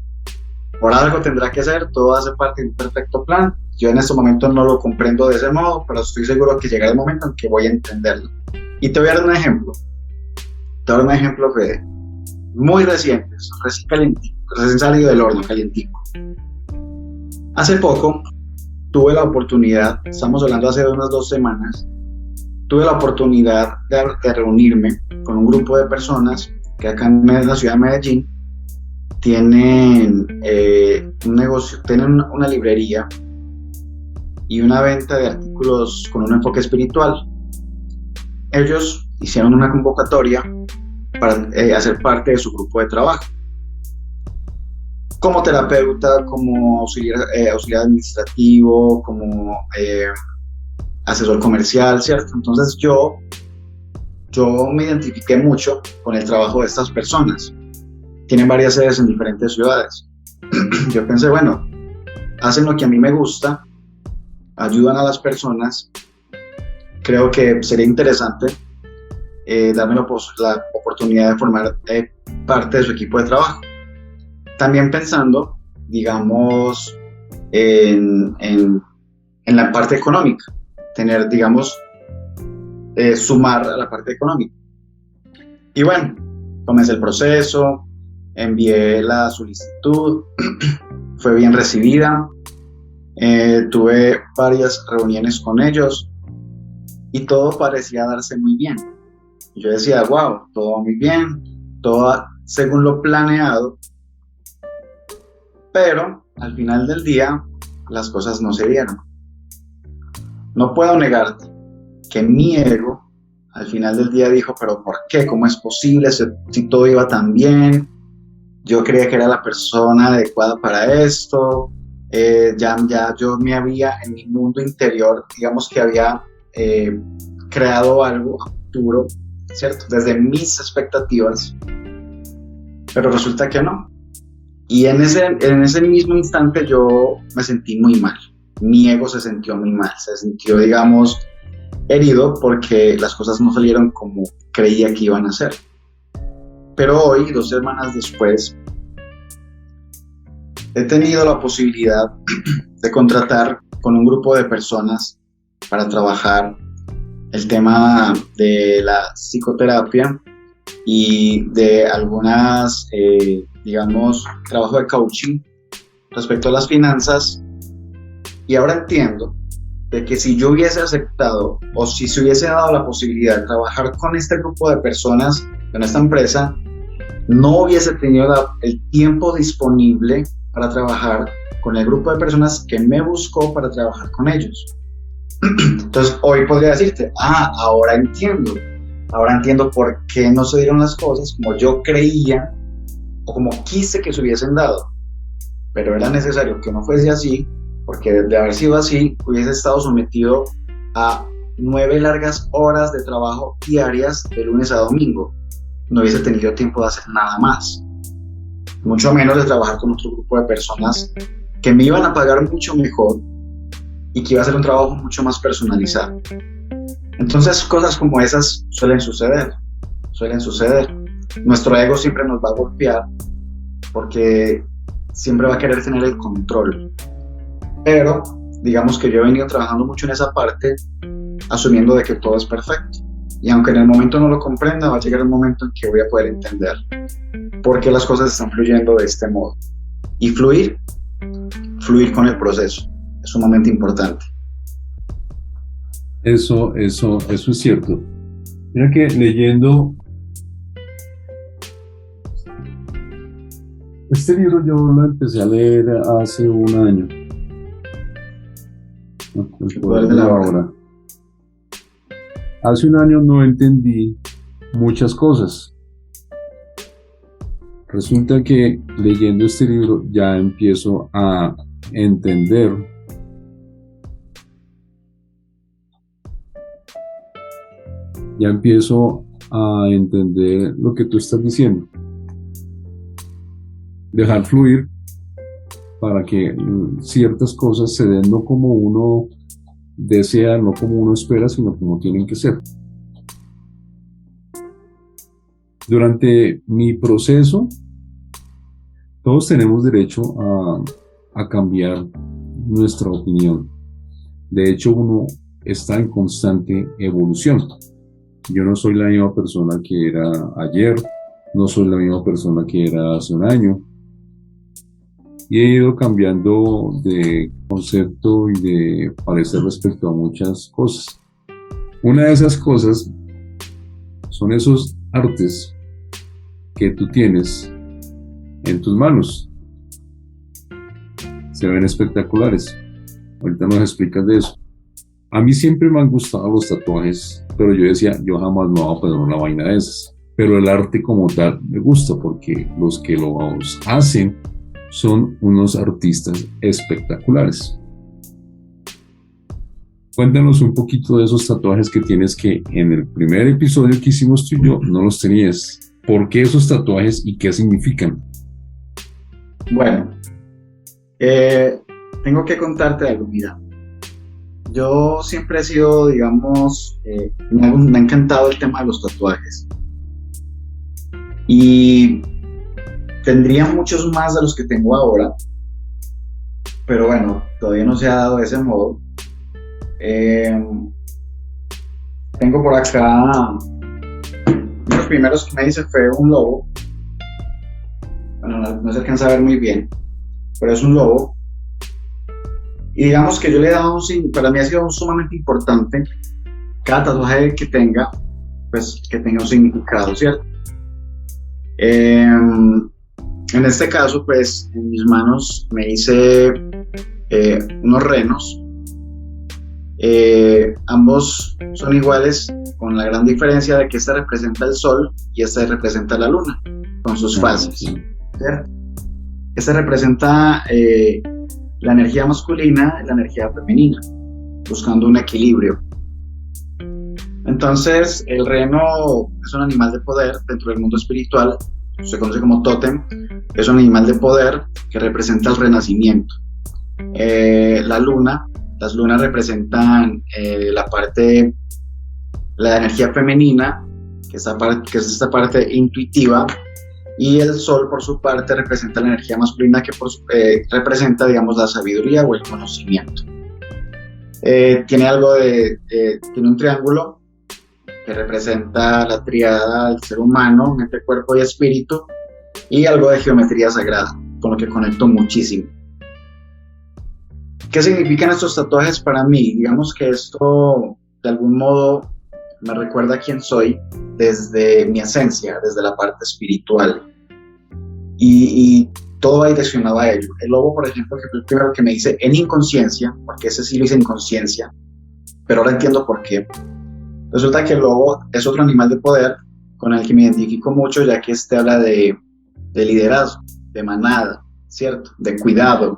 Por algo tendrá que ser, todo hace parte de un perfecto plan. Yo en este momento no lo comprendo de ese modo, pero estoy seguro que llegará el momento en que voy a entenderlo. Y te voy a dar un ejemplo. Fede. Muy reciente, recién calentico, recién salido del horno, calentico. Hace poco tuve la oportunidad, estamos hablando hace unas 2 semanas, tuve la oportunidad de reunirme con un grupo de personas que acá en la ciudad de Medellín tienen un negocio, tienen una librería y una venta de artículos con un enfoque espiritual. Ellos hicieron una convocatoria para hacer parte de su grupo de trabajo. Como terapeuta, como auxiliar administrativo, como asesor comercial, ¿cierto? Entonces yo me identifiqué mucho con el trabajo de estas personas. Tienen varias sedes en diferentes ciudades. Yo pensé, bueno, hacen lo que a mí me gusta, ayudan a las personas. Creo que sería interesante darme la oportunidad de formar parte de su equipo de trabajo. También pensando, digamos, en la parte económica, tener, digamos, sumar a la parte económica. Y bueno, comencé el proceso, envié la solicitud, fue bien recibida, tuve varias reuniones con ellos y todo parecía darse muy bien. Yo decía, wow, todo muy bien, todo según lo planeado, pero al final del día las cosas no se dieron. No puedo negarte que mi ego al final del día dijo, pero ¿por qué? ¿Cómo es posible si todo iba tan bien? Yo creía que era la persona adecuada para esto. Ya yo me había, en mi mundo interior, digamos que había creado algo a futuro, ¿cierto? Desde mis expectativas, pero resulta que no. Y en ese mismo instante yo me sentí muy mal. Mi ego se sintió muy mal, se sintió, digamos, herido porque las cosas no salieron como creía que iban a ser. Pero hoy, 2 semanas después, he tenido la posibilidad de contratar con un grupo de personas para trabajar el tema de la psicoterapia y de algunas, digamos, trabajo de coaching respecto a las finanzas. Y ahora entiendo de que si yo hubiese aceptado o si se hubiese dado la posibilidad de trabajar con este grupo de personas en esta empresa, no hubiese tenido el tiempo disponible para trabajar con el grupo de personas que me buscó para trabajar con ellos. Entonces hoy podría decirte, ahora entiendo por qué no se dieron las cosas como yo creía o como quise que se hubiesen dado, pero era necesario que no fuese así, porque de haber sido así hubiese estado sometido a 9 largas horas de trabajo diarias de lunes a domingo. No hubiese tenido tiempo de hacer nada más, mucho menos de trabajar con otro grupo de personas que me iban a pagar mucho mejor y que iba a ser un trabajo mucho más personalizado. Entonces cosas como esas suelen suceder. Nuestro ego siempre nos va a golpear porque siempre va a querer tener el control, pero digamos que yo he venido trabajando mucho en esa parte, asumiendo de que todo es perfecto. Y aunque en el momento no lo comprenda, va a llegar un momento en que voy a poder entender por qué las cosas están fluyendo de este modo. Y fluir con el proceso es sumamente importante. Eso es cierto. Mira que leyendo este libro, yo lo empecé a leer hace un año. Hace un año no entendí muchas cosas. Resulta que leyendo este libro ya empiezo a entender lo que tú estás diciendo. Dejar fluir para que ciertas cosas se den no como uno desea, no como uno espera, sino como tienen que ser. Durante mi proceso, todos tenemos derecho a cambiar nuestra opinión. De hecho, uno está en constante evolución. Yo no soy la misma persona que era ayer, no soy la misma persona que era hace un año. Y he ido cambiando de concepto y de parecer respecto a muchas cosas. Una de esas cosas son esos artes que tú tienes en tus manos. Se ven espectaculares. Ahorita nos explicas de eso. A mí siempre me han gustado los tatuajes, pero yo decía, yo jamás me voy a poner una vaina de esas. Pero el arte como tal me gusta porque los que los hacen son unos artistas espectaculares. Cuéntanos un poquito de esos tatuajes que tienes, que en el primer episodio que hicimos tú y yo no los tenías. ¿Por qué esos tatuajes y qué significan? Bueno, tengo que contarte algo, mira. Yo siempre he sido, digamos, me ha encantado el tema de los tatuajes. Y tendría muchos más de los que tengo ahora, pero bueno, todavía no se ha dado de ese modo. Tengo por acá, uno de los primeros que me hice fue un lobo. Bueno, no se alcanza a ver muy bien, pero es un lobo. Y digamos que yo le he dado para mí ha sido sumamente importante cada tatuaje que tenga, pues que tenga un significado, ¿cierto? En este caso, pues en mis manos me hice unos renos. Ambos son iguales, con la gran diferencia de que este representa el sol y este representa la luna, con sus fases, ¿cierto? Este representa la energía masculina y la energía femenina, buscando un equilibrio. Entonces, el reno es un animal de poder dentro del mundo espiritual, se conoce como tótem, es un animal de poder que representa el renacimiento. Las lunas representan la energía femenina, que es esta parte intuitiva, y el sol, por su parte, representa la energía masculina, que representa, digamos, la sabiduría o el conocimiento. Tiene un triángulo que representa la tríada del ser humano, mente, cuerpo y espíritu, y algo de geometría sagrada, con lo que conecto muchísimo. ¿Qué significan estos tatuajes para mí? Digamos que esto, de algún modo, me recuerda a quién soy desde mi esencia, desde la parte espiritual. Y todo va direccionado a ello. El lobo, por ejemplo, que fue el primero que me hice en inconsciencia, porque ese sí lo hice en conciencia, pero ahora entiendo por qué. Resulta que el lobo es otro animal de poder con el que me identifico mucho, ya que habla de liderazgo, de manada, ¿cierto? De cuidado,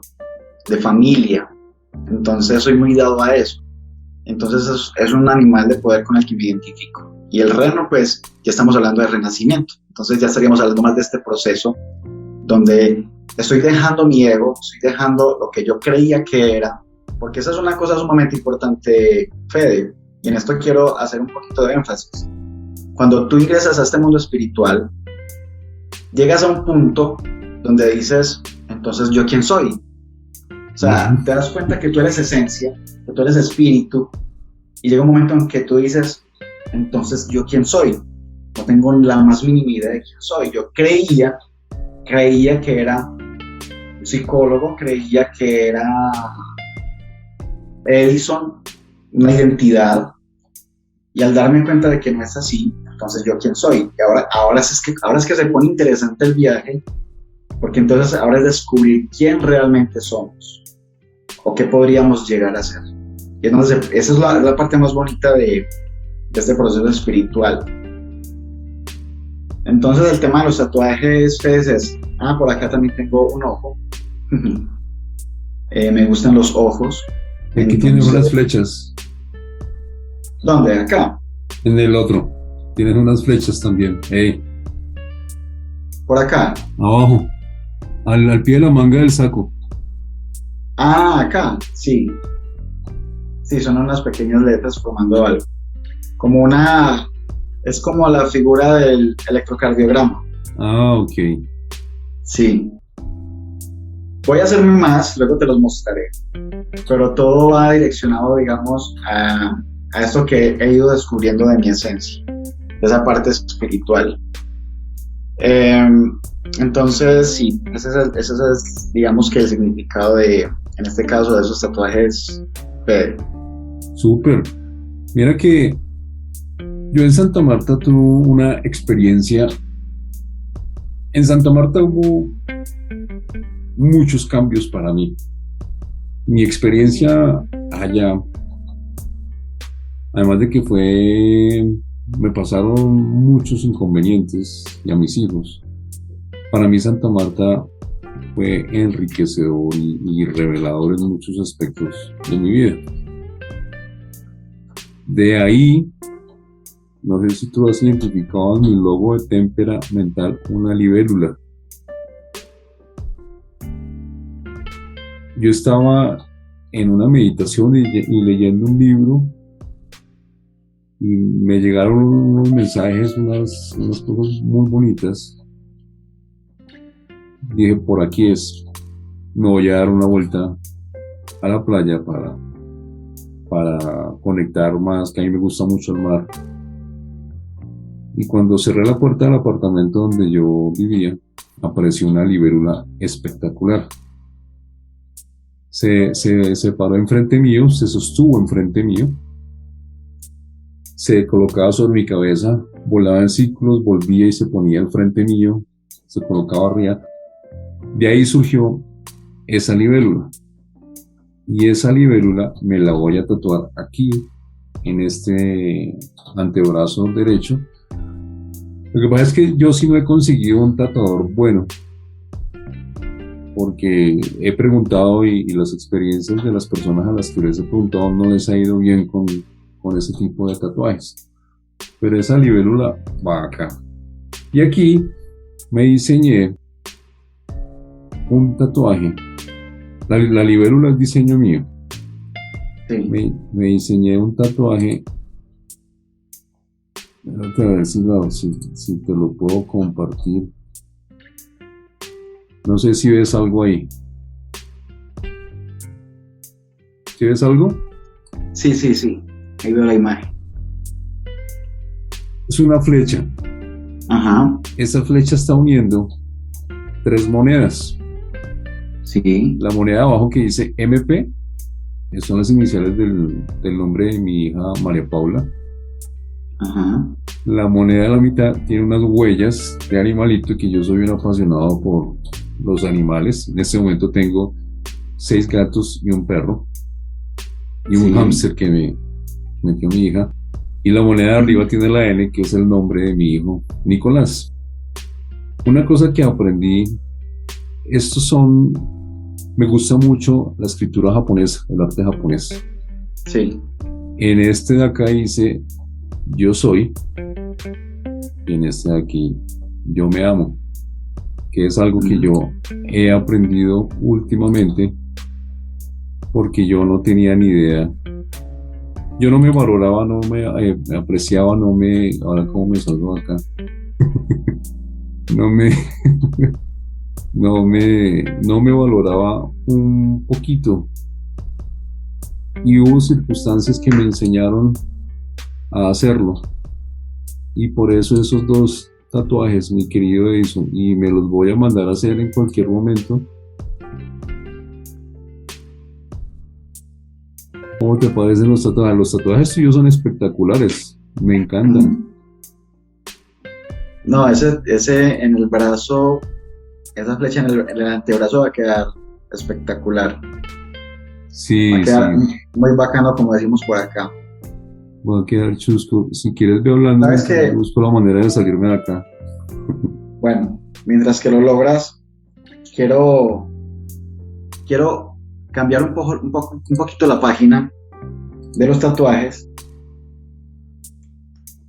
de familia. Entonces soy muy dado a eso. Entonces es un animal de poder con el que me identifico. Y el reno, pues, ya estamos hablando de renacimiento. Entonces ya estaríamos hablando más de este proceso donde estoy dejando mi ego, estoy dejando lo que yo creía que era, porque esa es una cosa sumamente importante, Fede, y en esto quiero hacer un poquito de énfasis. Cuando tú ingresas a este mundo espiritual, llegas a un punto donde dices, entonces, ¿yo quién soy? O sea, te das cuenta que tú eres esencia, que tú eres espíritu, y llega un momento en que tú dices, entonces, ¿yo quién soy? No tengo la más mínima idea de quién soy. Yo creía que era un psicólogo, creía que era Edison, una identidad, y al darme cuenta de que no es así, entonces, ¿yo quién soy? Y ahora es que se pone interesante el viaje, porque entonces ahora es descubrir quién realmente somos o qué podríamos llegar a ser. Y entonces esa es la parte más bonita de este proceso espiritual. Entonces el tema de los tatuajes, es, por acá también tengo un ojo. Me gustan los ojos. Aquí tienes unas flechas. ¿Dónde? Acá. En el otro. Tienes unas flechas también. Hey. Por acá. Abajo. Al pie de la manga del saco. Acá. Sí. Sí, son unas pequeñas letras formando algo. Es como la figura del electrocardiograma. Ok. Sí. Voy a hacerme más, luego te los mostraré. Pero todo va direccionado, digamos, a esto que he ido descubriendo de mi esencia, de esa parte espiritual. Entonces, sí, ese es, digamos, que el significado en este caso, de esos tatuajes. Súper. Mira que yo en Santa Marta tuve una experiencia. En Santa Marta hubo muchos cambios para mí. Mi experiencia allá, además de que me pasaron muchos inconvenientes y a mis hijos, para mí Santa Marta fue enriquecedor y revelador en muchos aspectos de mi vida. De ahí, no sé si tú has identificado en mi logo de Témpera Mental una libélula. Yo estaba en una meditación y leyendo un libro y me llegaron unos mensajes, unas cosas muy bonitas. Dije, por aquí es, me voy a dar una vuelta a la playa para conectar más, que a mí me gusta mucho el mar. Y cuando cerré la puerta del apartamento donde yo vivía, apareció una libélula espectacular. Se paró enfrente mío, se sostuvo enfrente mío, se colocaba sobre mi cabeza, volaba en círculos, volvía y se ponía al frente mío, se colocaba arriba. De ahí surgió esa libélula. Y esa libélula me la voy a tatuar aquí, en este antebrazo derecho. Lo que pasa es que yo sí no he conseguido un tatuador bueno, porque he preguntado y las experiencias de las personas a las que les he preguntado no les ha ido bien con ese tipo de tatuajes. Pero esa libélula va acá. Y aquí me diseñé un tatuaje. La libélula es diseño mío. Sí. Me diseñé un tatuaje. A ver si te lo puedo compartir. No sé si ves algo ahí. ¿Sí ves algo? Sí. Ahí veo la imagen. Es una flecha. Ajá. Esa flecha está uniendo 3 monedas. Sí. La moneda de abajo que dice MP, son las iniciales del nombre de mi hija María Paula. Ajá. La moneda de la mitad tiene unas huellas de animalito, que yo soy un apasionado por los animales. En este momento tengo 6 gatos y un perro y un hámster que me metió mi hija. Y la moneda de arriba tiene la N, que es el nombre de mi hijo Nicolás. Una cosa que aprendí, me gusta mucho la escritura japonesa, el arte japonés. Sí. En este de acá dice yo soy, y en este de aquí yo me amo, que es algo que yo he aprendido últimamente, porque yo no tenía ni idea. Yo no me valoraba, no me apreciaba, ahora cómo me salgo acá, no me valoraba un poquito, y hubo circunstancias que me enseñaron a hacerlo, y por eso esos 2 tatuajes, mi querido Edison, y me los voy a mandar a hacer en cualquier momento. ¿Cómo te parecen los tatuajes? Los tatuajes tuyos son espectaculares, me encantan. No, ese en el brazo, esa flecha en el antebrazo va a quedar espectacular. Sí, va a quedar sí. muy bacano, como decimos por acá. Va a quedar chusco. Si quieres, ve hablando, busco la manera de salirme de acá. Bueno, mientras que lo logras, quiero cambiar un poquito la página de los tatuajes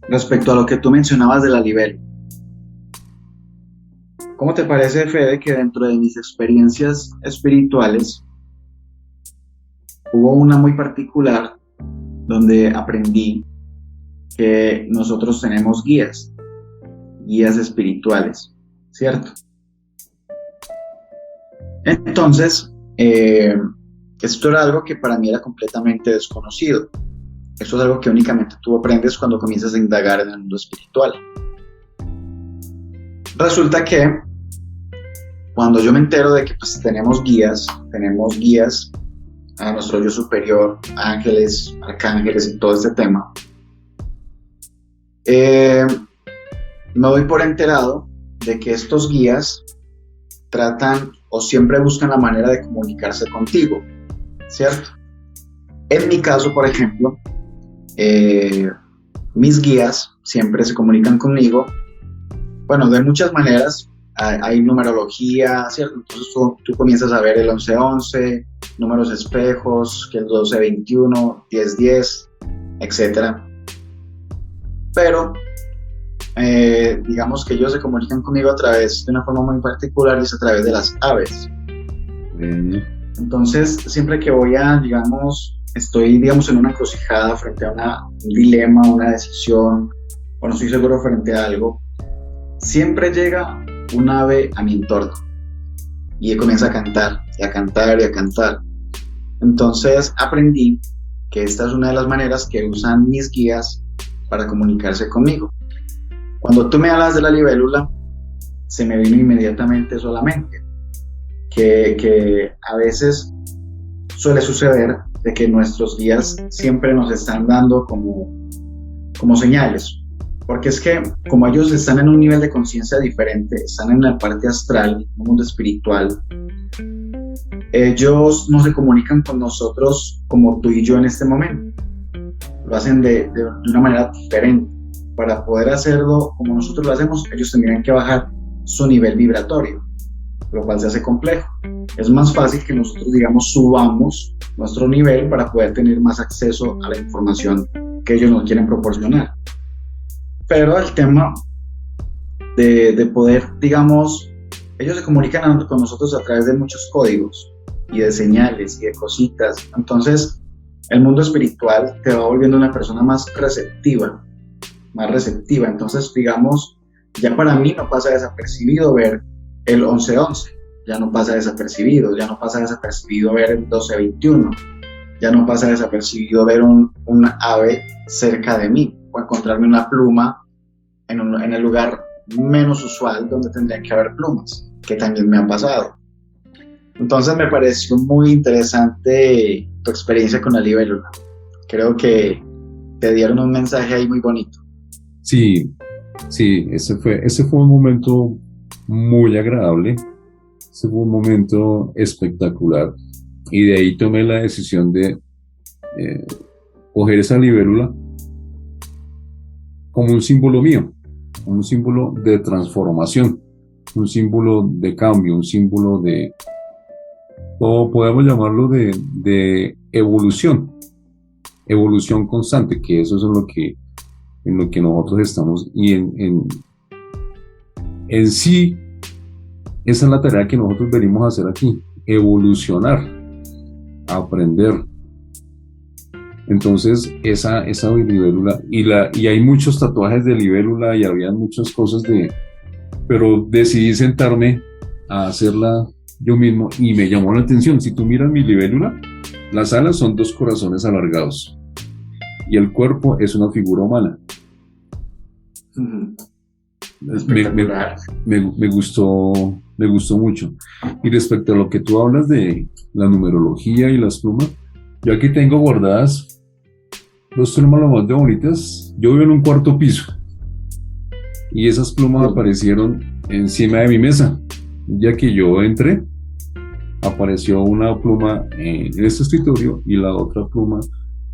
respecto a lo que tú mencionabas de la libélula. ¿Cómo te parece, Fede, que dentro de mis experiencias espirituales hubo una muy particular donde aprendí que nosotros tenemos guías espirituales, ¿cierto? Entonces, esto era algo que para mí era completamente desconocido. Esto es algo que únicamente tú aprendes cuando comienzas a indagar en el mundo espiritual. Resulta que cuando yo me entero de que pues, tenemos guías a nuestro yo superior, ángeles, arcángeles y todo este tema, me doy por enterado de que estos guías tratan o siempre buscan la manera de comunicarse contigo, ¿cierto? En mi caso, por ejemplo, mis guías siempre se comunican conmigo, bueno, de muchas maneras. Hay numerología, ¿cierto? Entonces tú comienzas a ver el 1111, números espejos, que el 1221, 1010, etc. Pero digamos que ellos se comunican conmigo a través de una forma muy particular, y es a través de las aves. Entonces, siempre que voy estoy, digamos, en una encrucijada frente a un dilema, una decisión, o no estoy seguro frente a algo, siempre llega un ave a mi entorno y comienza a cantar, y a cantar, y a cantar. Entonces aprendí que esta es una de las maneras que usan mis guías para comunicarse conmigo. Cuando tú me hablas de la libélula, se me vino inmediatamente solamente que a veces suele suceder de que nuestros guías siempre nos están dando como señales, porque es que como ellos están en un nivel de conciencia diferente, están en la parte astral, en el mundo espiritual, ellos no se comunican con nosotros como tú y yo en este momento, lo hacen de una manera diferente. Para poder hacerlo como nosotros lo hacemos, ellos tendrían que bajar su nivel vibratorio, lo cual se hace complejo. Es más fácil que nosotros, subamos nuestro nivel para poder tener más acceso a la información que ellos nos quieren proporcionar. Pero el tema de poder, ellos se comunican con nosotros a través de muchos códigos y de señales y de cositas. Entonces, el mundo espiritual te va volviendo una persona más receptiva. Entonces, ya para mí no pasa desapercibido ver el 1111, ya no pasa desapercibido ver el 1221, ya no pasa desapercibido ver un ave cerca de mí, o encontrarme una pluma en el lugar menos usual donde tendrían que haber plumas, que también me ha pasado. Entonces me pareció muy interesante tu experiencia con la libélula. Creo que te dieron un mensaje ahí muy bonito. Sí, ese fue un momento muy agradable, ese fue un momento espectacular, y de ahí tomé la decisión de coger esa libélula como un símbolo mío, un símbolo de transformación, un símbolo de cambio, un símbolo o podemos llamarlo de evolución constante, que eso es en lo que nosotros estamos, y en sí, esa es la tarea que nosotros venimos a hacer aquí, evolucionar, aprender. Entonces, esa libélula, y hay muchos tatuajes de libélula, y había muchas cosas pero decidí sentarme a hacerla yo mismo, y me llamó la atención. Si tú miras mi libélula, las alas son 2 corazones alargados, y el cuerpo es una figura humana. Me gustó mucho. Y respecto a lo que tú hablas de la numerología y las plumas, yo aquí tengo guardadas 2 plumas lo más de bonitas. Yo vivo en un 4º piso, y esas plumas aparecieron encima de mi mesa. Ya que yo entré, apareció una pluma en este escritorio, y la otra pluma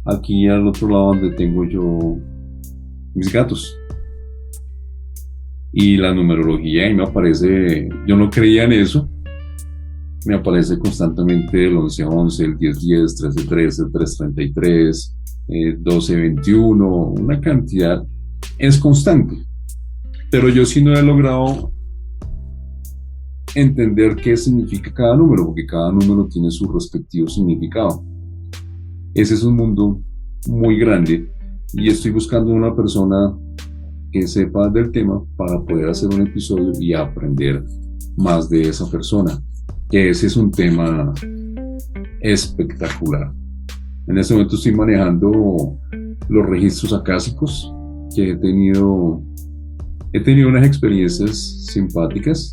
aquí al otro lado donde tengo yo mis gatos. Y la numerología ahí me aparece, yo no creía en eso, me aparece constantemente el 1111, el 1010, 1313, el 333, 1221, una cantidad, es constante. Pero yo sí no he logrado entender qué significa cada número, porque cada número tiene su respectivo significado. Ese es un mundo muy grande, y estoy buscando una persona que sepa del tema para poder hacer un episodio y aprender más de esa persona, que ese es un tema espectacular. En este momento estoy manejando los registros acásicos, que he tenido unas experiencias simpáticas.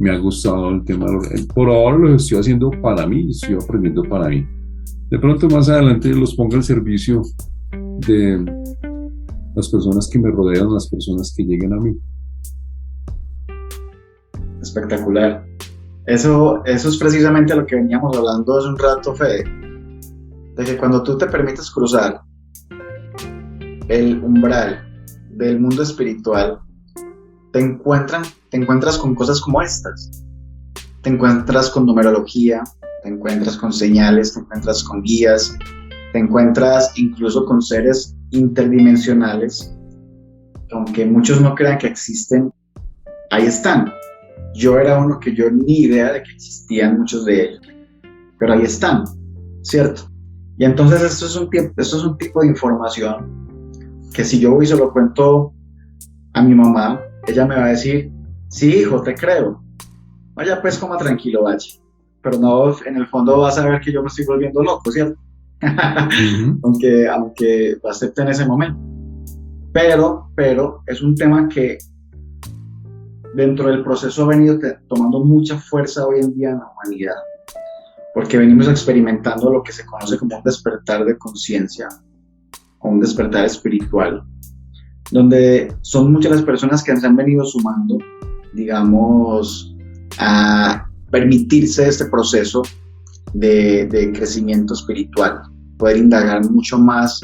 Me ha gustado el tema, por ahora lo estoy haciendo para mí, estoy aprendiendo para mí. De pronto más adelante los pongo al servicio de las personas que me rodean, las personas que lleguen a mí. Espectacular. Eso es precisamente lo que veníamos hablando hace un rato, Fede, de que cuando tú te permites cruzar el umbral del mundo espiritual, te encuentras con cosas como estas. Te encuentras con numerología, te encuentras con señales, te encuentras con guías, te encuentras incluso con seres interdimensionales, que aunque muchos no crean que existen, ahí están. Yo era uno que yo ni idea de que existían muchos de ellos, pero ahí están, ¿cierto? Y entonces esto es un tipo de información que si yo voy y se lo cuento a mi mamá, ella me va a decir, sí, hijo, te creo. Vaya pues, coma tranquilo, vaya. Pero no, en el fondo vas a ver que yo me estoy volviendo loco, ¿cierto? aunque lo acepte en ese momento. Pero es un tema que dentro del proceso ha venido tomando mucha fuerza hoy en día en la humanidad, porque venimos experimentando lo que se conoce como un despertar de conciencia o un despertar espiritual, donde son muchas las personas que se han venido sumando, digamos, a permitirse este proceso de crecimiento espiritual, poder indagar mucho más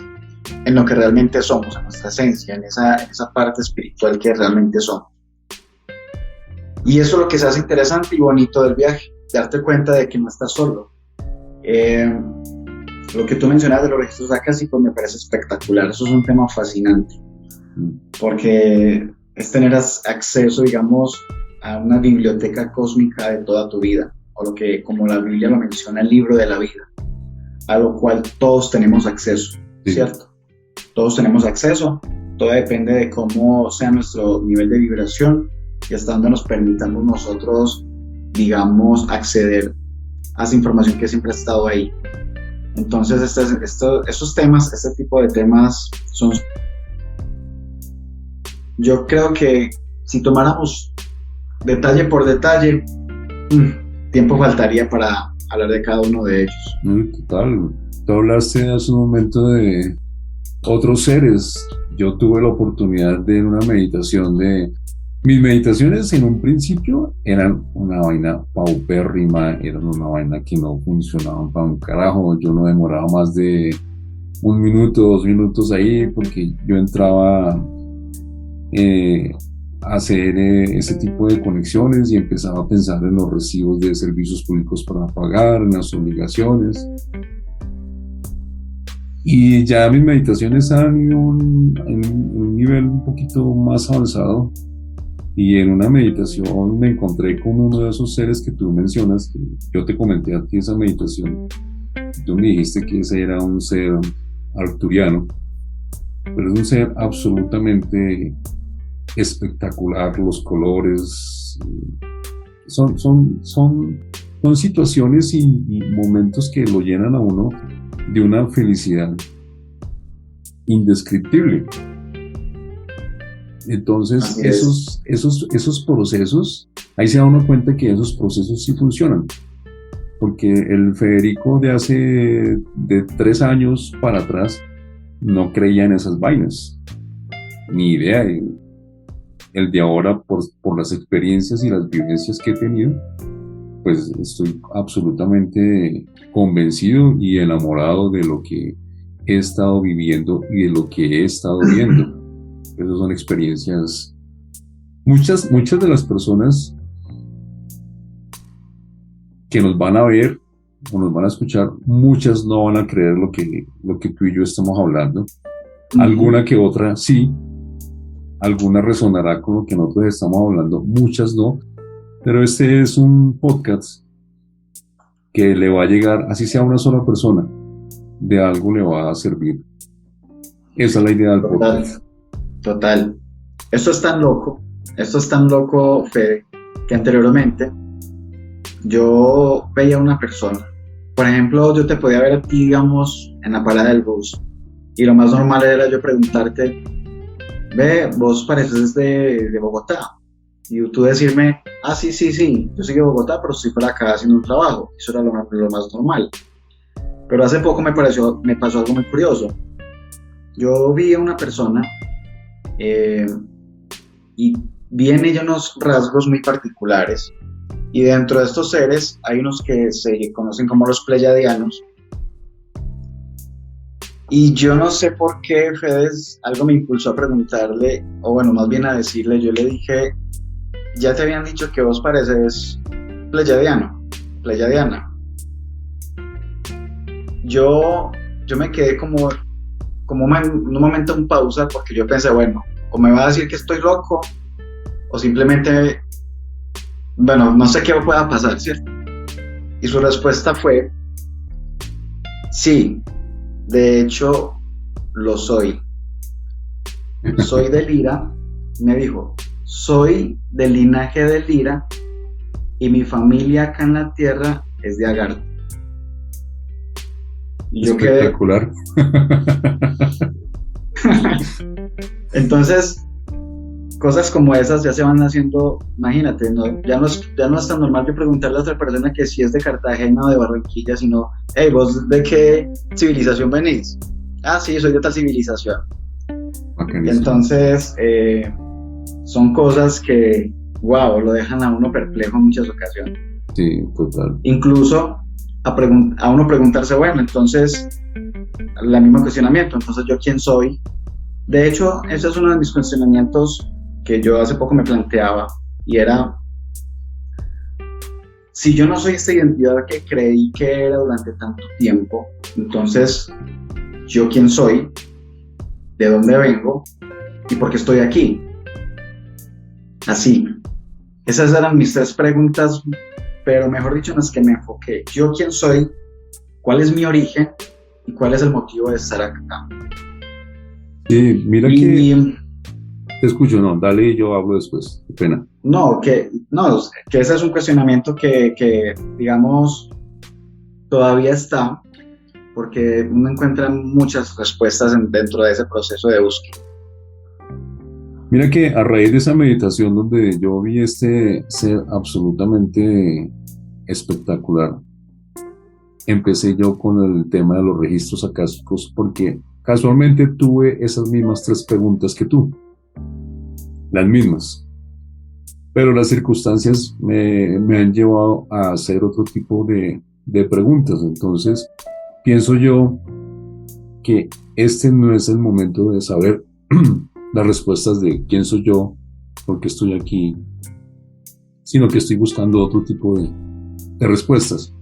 en lo que realmente somos, en nuestra esencia, en esa parte espiritual que realmente somos. Y eso es lo que se hace interesante y bonito del viaje, darte cuenta de que no estás solo. Lo que tú mencionas de los registros akáshicos me parece espectacular, eso es un tema fascinante, porque es tener acceso, digamos, a una biblioteca cósmica de toda tu vida, o lo que, como la Biblia lo menciona, el libro de la vida, a lo cual todos tenemos acceso, ¿cierto? Todos tenemos acceso, todo depende de cómo sea nuestro nivel de vibración y hasta dónde nos permitamos nosotros, digamos, acceder a esa información que siempre ha estado ahí. Entonces, esos temas, este tipo de temas son... Yo creo que si tomáramos detalle por detalle, tiempo faltaría para hablar de cada uno de ellos. Total. Tú hablaste hace un momento de otros seres. Yo tuve la oportunidad de en una meditación mis meditaciones en un principio eran una vaina paupérrima, eran una vaina que no funcionaban para un carajo. Yo no demoraba más de 1 minuto, 2 minutos ahí, porque yo entraba a hacer ese tipo de conexiones y empezaba a pensar en los recibos de servicios públicos para pagar, en las obligaciones. Y ya mis meditaciones han ido en un nivel un poquito más avanzado. Y en una meditación me encontré con uno de esos seres que tú mencionas, que yo te comenté a ti esa meditación. Tú me dijiste que ese era un ser arcturiano, pero es un ser absolutamente espectacular, los colores, son situaciones y momentos que lo llenan a uno de una felicidad indescriptible. Entonces, esos procesos, ahí se da uno cuenta que esos procesos sí funcionan, porque el Federico de 3 años para atrás no creía en esas vainas, ni idea. El de ahora, por las experiencias y las vivencias que he tenido, pues estoy absolutamente convencido y enamorado de lo que he estado viviendo y de lo que he estado viendo. Esas son experiencias. Muchas de las personas que nos van a ver o nos van a escuchar, muchas no van a creer lo que tú y yo estamos hablando. Alguna que otra sí, alguna resonará con lo que nosotros estamos hablando, muchas no, pero este es un podcast que le va a llegar, así sea una sola persona, de algo le va a servir. Esa es la idea del podcast. Total. Esto es tan loco, Fede, que anteriormente yo veía a una persona. Por ejemplo, yo te podía ver a ti, digamos, en la parada del bus, y lo más normal era yo preguntarte, ve, vos pareces de Bogotá, y tú decirme, sí, yo soy de Bogotá, pero estoy por acá haciendo un trabajo. Eso era lo más normal. Pero hace poco me pasó algo muy curioso. Yo vi a una persona y vi en ella unos rasgos muy particulares, Y dentro de estos seres hay unos que se conocen como los pleyadianos. Y yo no sé por qué, Fedes, algo me impulsó a preguntarle, o bueno, más bien a decirle, yo le dije, ya te habían dicho que vos pareces pleyadiana. Yo me quedé como en un momento en pausa, porque yo pensé, bueno, o me va a decir que estoy loco, o simplemente, bueno, no sé qué pueda pasar, ¿cierto? Y su respuesta fue, sí, de hecho, lo soy. Soy de Lira, me dijo, soy del linaje de Lira y mi familia acá en la tierra es de Agartha. Y yo espectacular. Entonces, cosas como esas ya se van haciendo, imagínate, ya no es tan normal que preguntarle a otra persona que si es de Cartagena o de Barranquilla, sino, hey, ¿vos de qué civilización venís? Ah, sí, soy de tal civilización. Bacanísimo. Entonces, son cosas que, wow, lo dejan a uno perplejo en muchas ocasiones. Sí, total. Incluso a uno preguntarse, bueno, entonces, el mismo cuestionamiento, entonces, ¿yo quién soy? De hecho, ese es uno de mis cuestionamientos que yo hace poco me planteaba, y era, si yo no soy esta identidad que creí que era durante tanto tiempo, entonces, ¿yo quién soy? ¿De dónde vengo? ¿Y por qué estoy aquí? Así, esas eran mis 3 preguntas, pero mejor dicho, en las que me enfoqué. ¿Yo quién soy? ¿Cuál es mi origen? ¿Y cuál es el motivo de estar acá? Sí, mira que te escucho, no, dale y yo hablo después, qué pena. Que ese es un cuestionamiento que digamos, todavía está, porque uno encuentra muchas respuestas dentro de ese proceso de búsqueda. Mira que a raíz de esa meditación donde yo vi este ser absolutamente espectacular, empecé yo con el tema de los registros akáshicos porque casualmente tuve esas mismas 3 preguntas que tú, las mismas, pero las circunstancias me han llevado a hacer otro tipo de preguntas. Entonces pienso yo que este no es el momento de saber las respuestas de quién soy yo, por qué estoy aquí, sino que estoy buscando otro tipo de respuestas.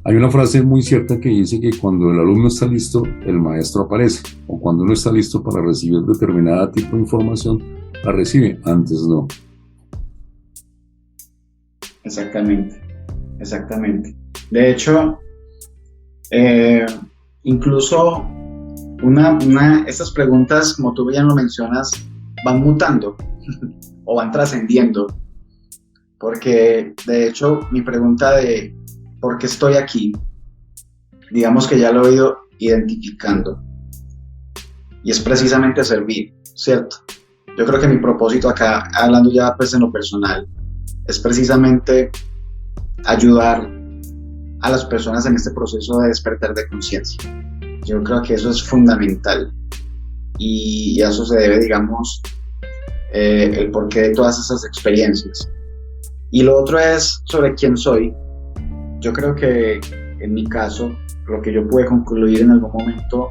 Hay una frase muy cierta que dice que cuando el alumno está listo, el maestro aparece, o cuando uno está listo para recibir determinada tipo de información, la recibe, antes no. Exactamente. De hecho, incluso estas preguntas, como tú ya lo mencionas, van mutando o van trascendiendo, porque de hecho mi pregunta de ¿por qué estoy aquí? Digamos que ya lo he ido identificando, y es precisamente servir, ¿cierto? Yo creo que mi propósito acá, hablando ya pues en lo personal, es precisamente ayudar a las personas en este proceso de despertar de conciencia. Yo creo que eso es fundamental, y a eso se debe, digamos, el porqué de todas esas experiencias. Y lo otro es sobre quién soy. Yo creo que en mi caso, lo que yo pude concluir en algún momento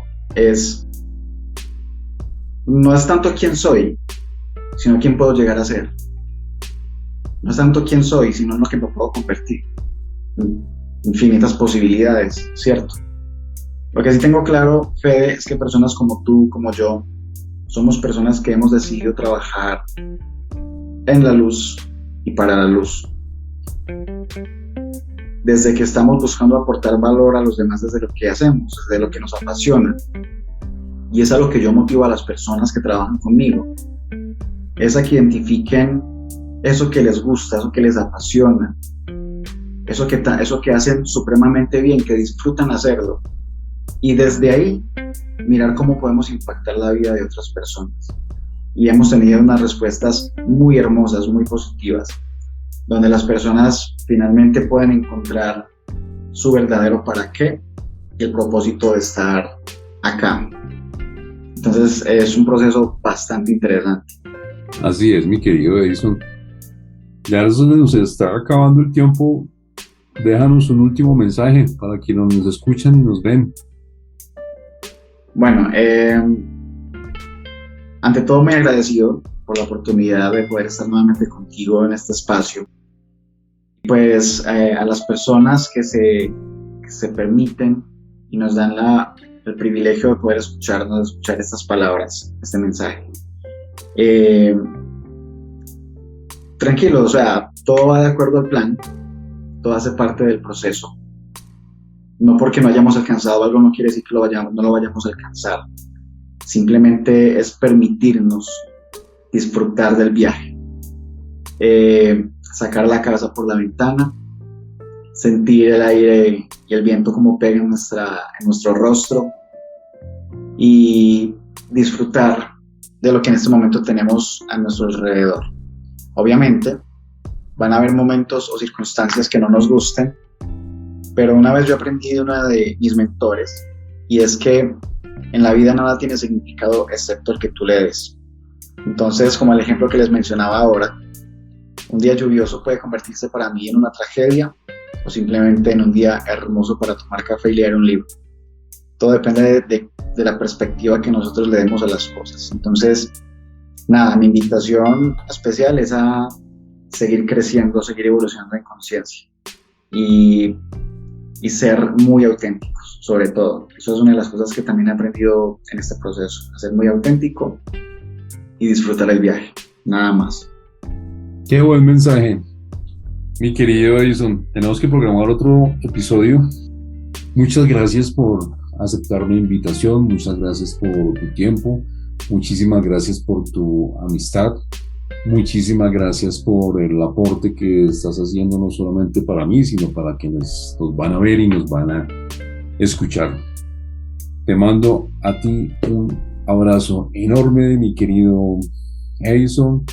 no es tanto quién soy, sino quién puedo llegar a ser. No es tanto quién soy, sino en lo que me puedo convertir. Infinitas posibilidades, ¿cierto? Lo que sí tengo claro, Fede, es que personas como tú, como yo, somos personas que hemos decidido trabajar en la luz y para la luz. Desde que estamos buscando aportar valor a los demás desde lo que hacemos, desde lo que nos apasiona. Y es a lo que yo motivo a las personas que trabajan conmigo. Es a que identifiquen eso que les gusta, eso que les apasiona, eso que hacen supremamente bien, que disfrutan hacerlo. Y desde ahí, mirar cómo podemos impactar la vida de otras personas. Y hemos tenido unas respuestas muy hermosas, muy positivas, donde las personas finalmente pueden encontrar su verdadero para qué y el propósito de estar acá. Entonces es un proceso bastante interesante. Así es, mi querido Edison. Ya se nos está acabando el tiempo. Déjanos un último mensaje para quienes nos escuchan y nos ven. Bueno, ante todo muy agradecido por la oportunidad de poder estar nuevamente contigo en este espacio. Pues a las personas que se permiten y nos dan el privilegio de poder escuchar estas palabras, este mensaje. Tranquilos, o sea, todo va de acuerdo al plan, todo hace parte del proceso. No porque no hayamos alcanzado algo no quiere decir que no lo vayamos a alcanzar. Simplemente es permitirnos disfrutar del viaje. Sacar la cabeza por la ventana, sentir el aire y el viento como pega en nuestro rostro y disfrutar de lo que en este momento tenemos a nuestro alrededor. Obviamente, van a haber momentos o circunstancias que no nos gusten, pero una vez yo aprendí de una de mis mentores, y es que en la vida nada tiene significado excepto el que tú le des. Entonces, como el ejemplo que les mencionaba ahora, un día lluvioso puede convertirse para mí en una tragedia o simplemente en un día hermoso para tomar café y leer un libro. Todo depende de la perspectiva que nosotros le demos a las cosas. Entonces, nada, mi invitación especial es a seguir creciendo, seguir evolucionando en conciencia y ser muy auténticos, sobre todo. Eso es una de las cosas que también he aprendido en este proceso, a ser muy auténtico y disfrutar el viaje, nada más. Qué buen mensaje, mi querido Edison. Tenemos que programar otro episodio. Muchas gracias por aceptar mi invitación, muchas gracias por tu tiempo, muchísimas gracias por tu amistad, muchísimas gracias por el aporte que estás haciendo no solamente para mí, sino para quienes nos van a ver y nos van a escuchar. Te mando a ti un abrazo enorme, mi querido Edison.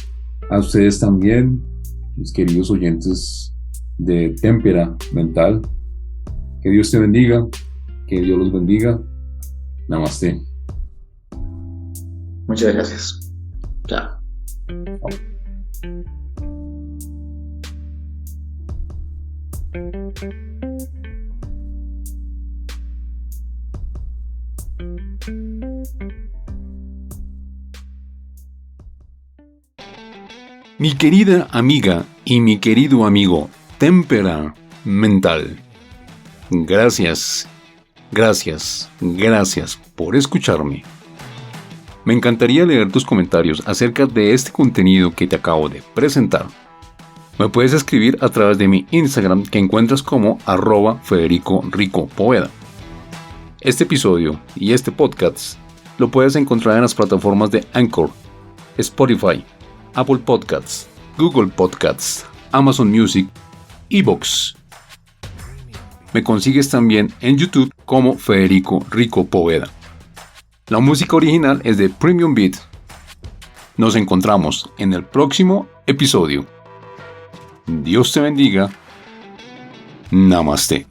A ustedes también, mis queridos oyentes de Témpera Mental. Que Dios te bendiga, que Dios los bendiga. Namaste. Muchas gracias. Chao. Mi querida amiga y mi querido amigo Témpera Mental, gracias por escucharme. Me encantaría leer tus comentarios acerca de este contenido que te acabo de presentar. Me puedes escribir a través de mi Instagram, que encuentras como @FedericoRicoPoveda. Este episodio y este podcast lo puedes encontrar en las plataformas de Anchor, Spotify, Apple Podcasts, Google Podcasts, Amazon Music, iVoox. Me consigues también en YouTube como Federico Rico Poveda. La música original es de Premium Beat. Nos encontramos en el próximo episodio. Dios te bendiga. Namaste.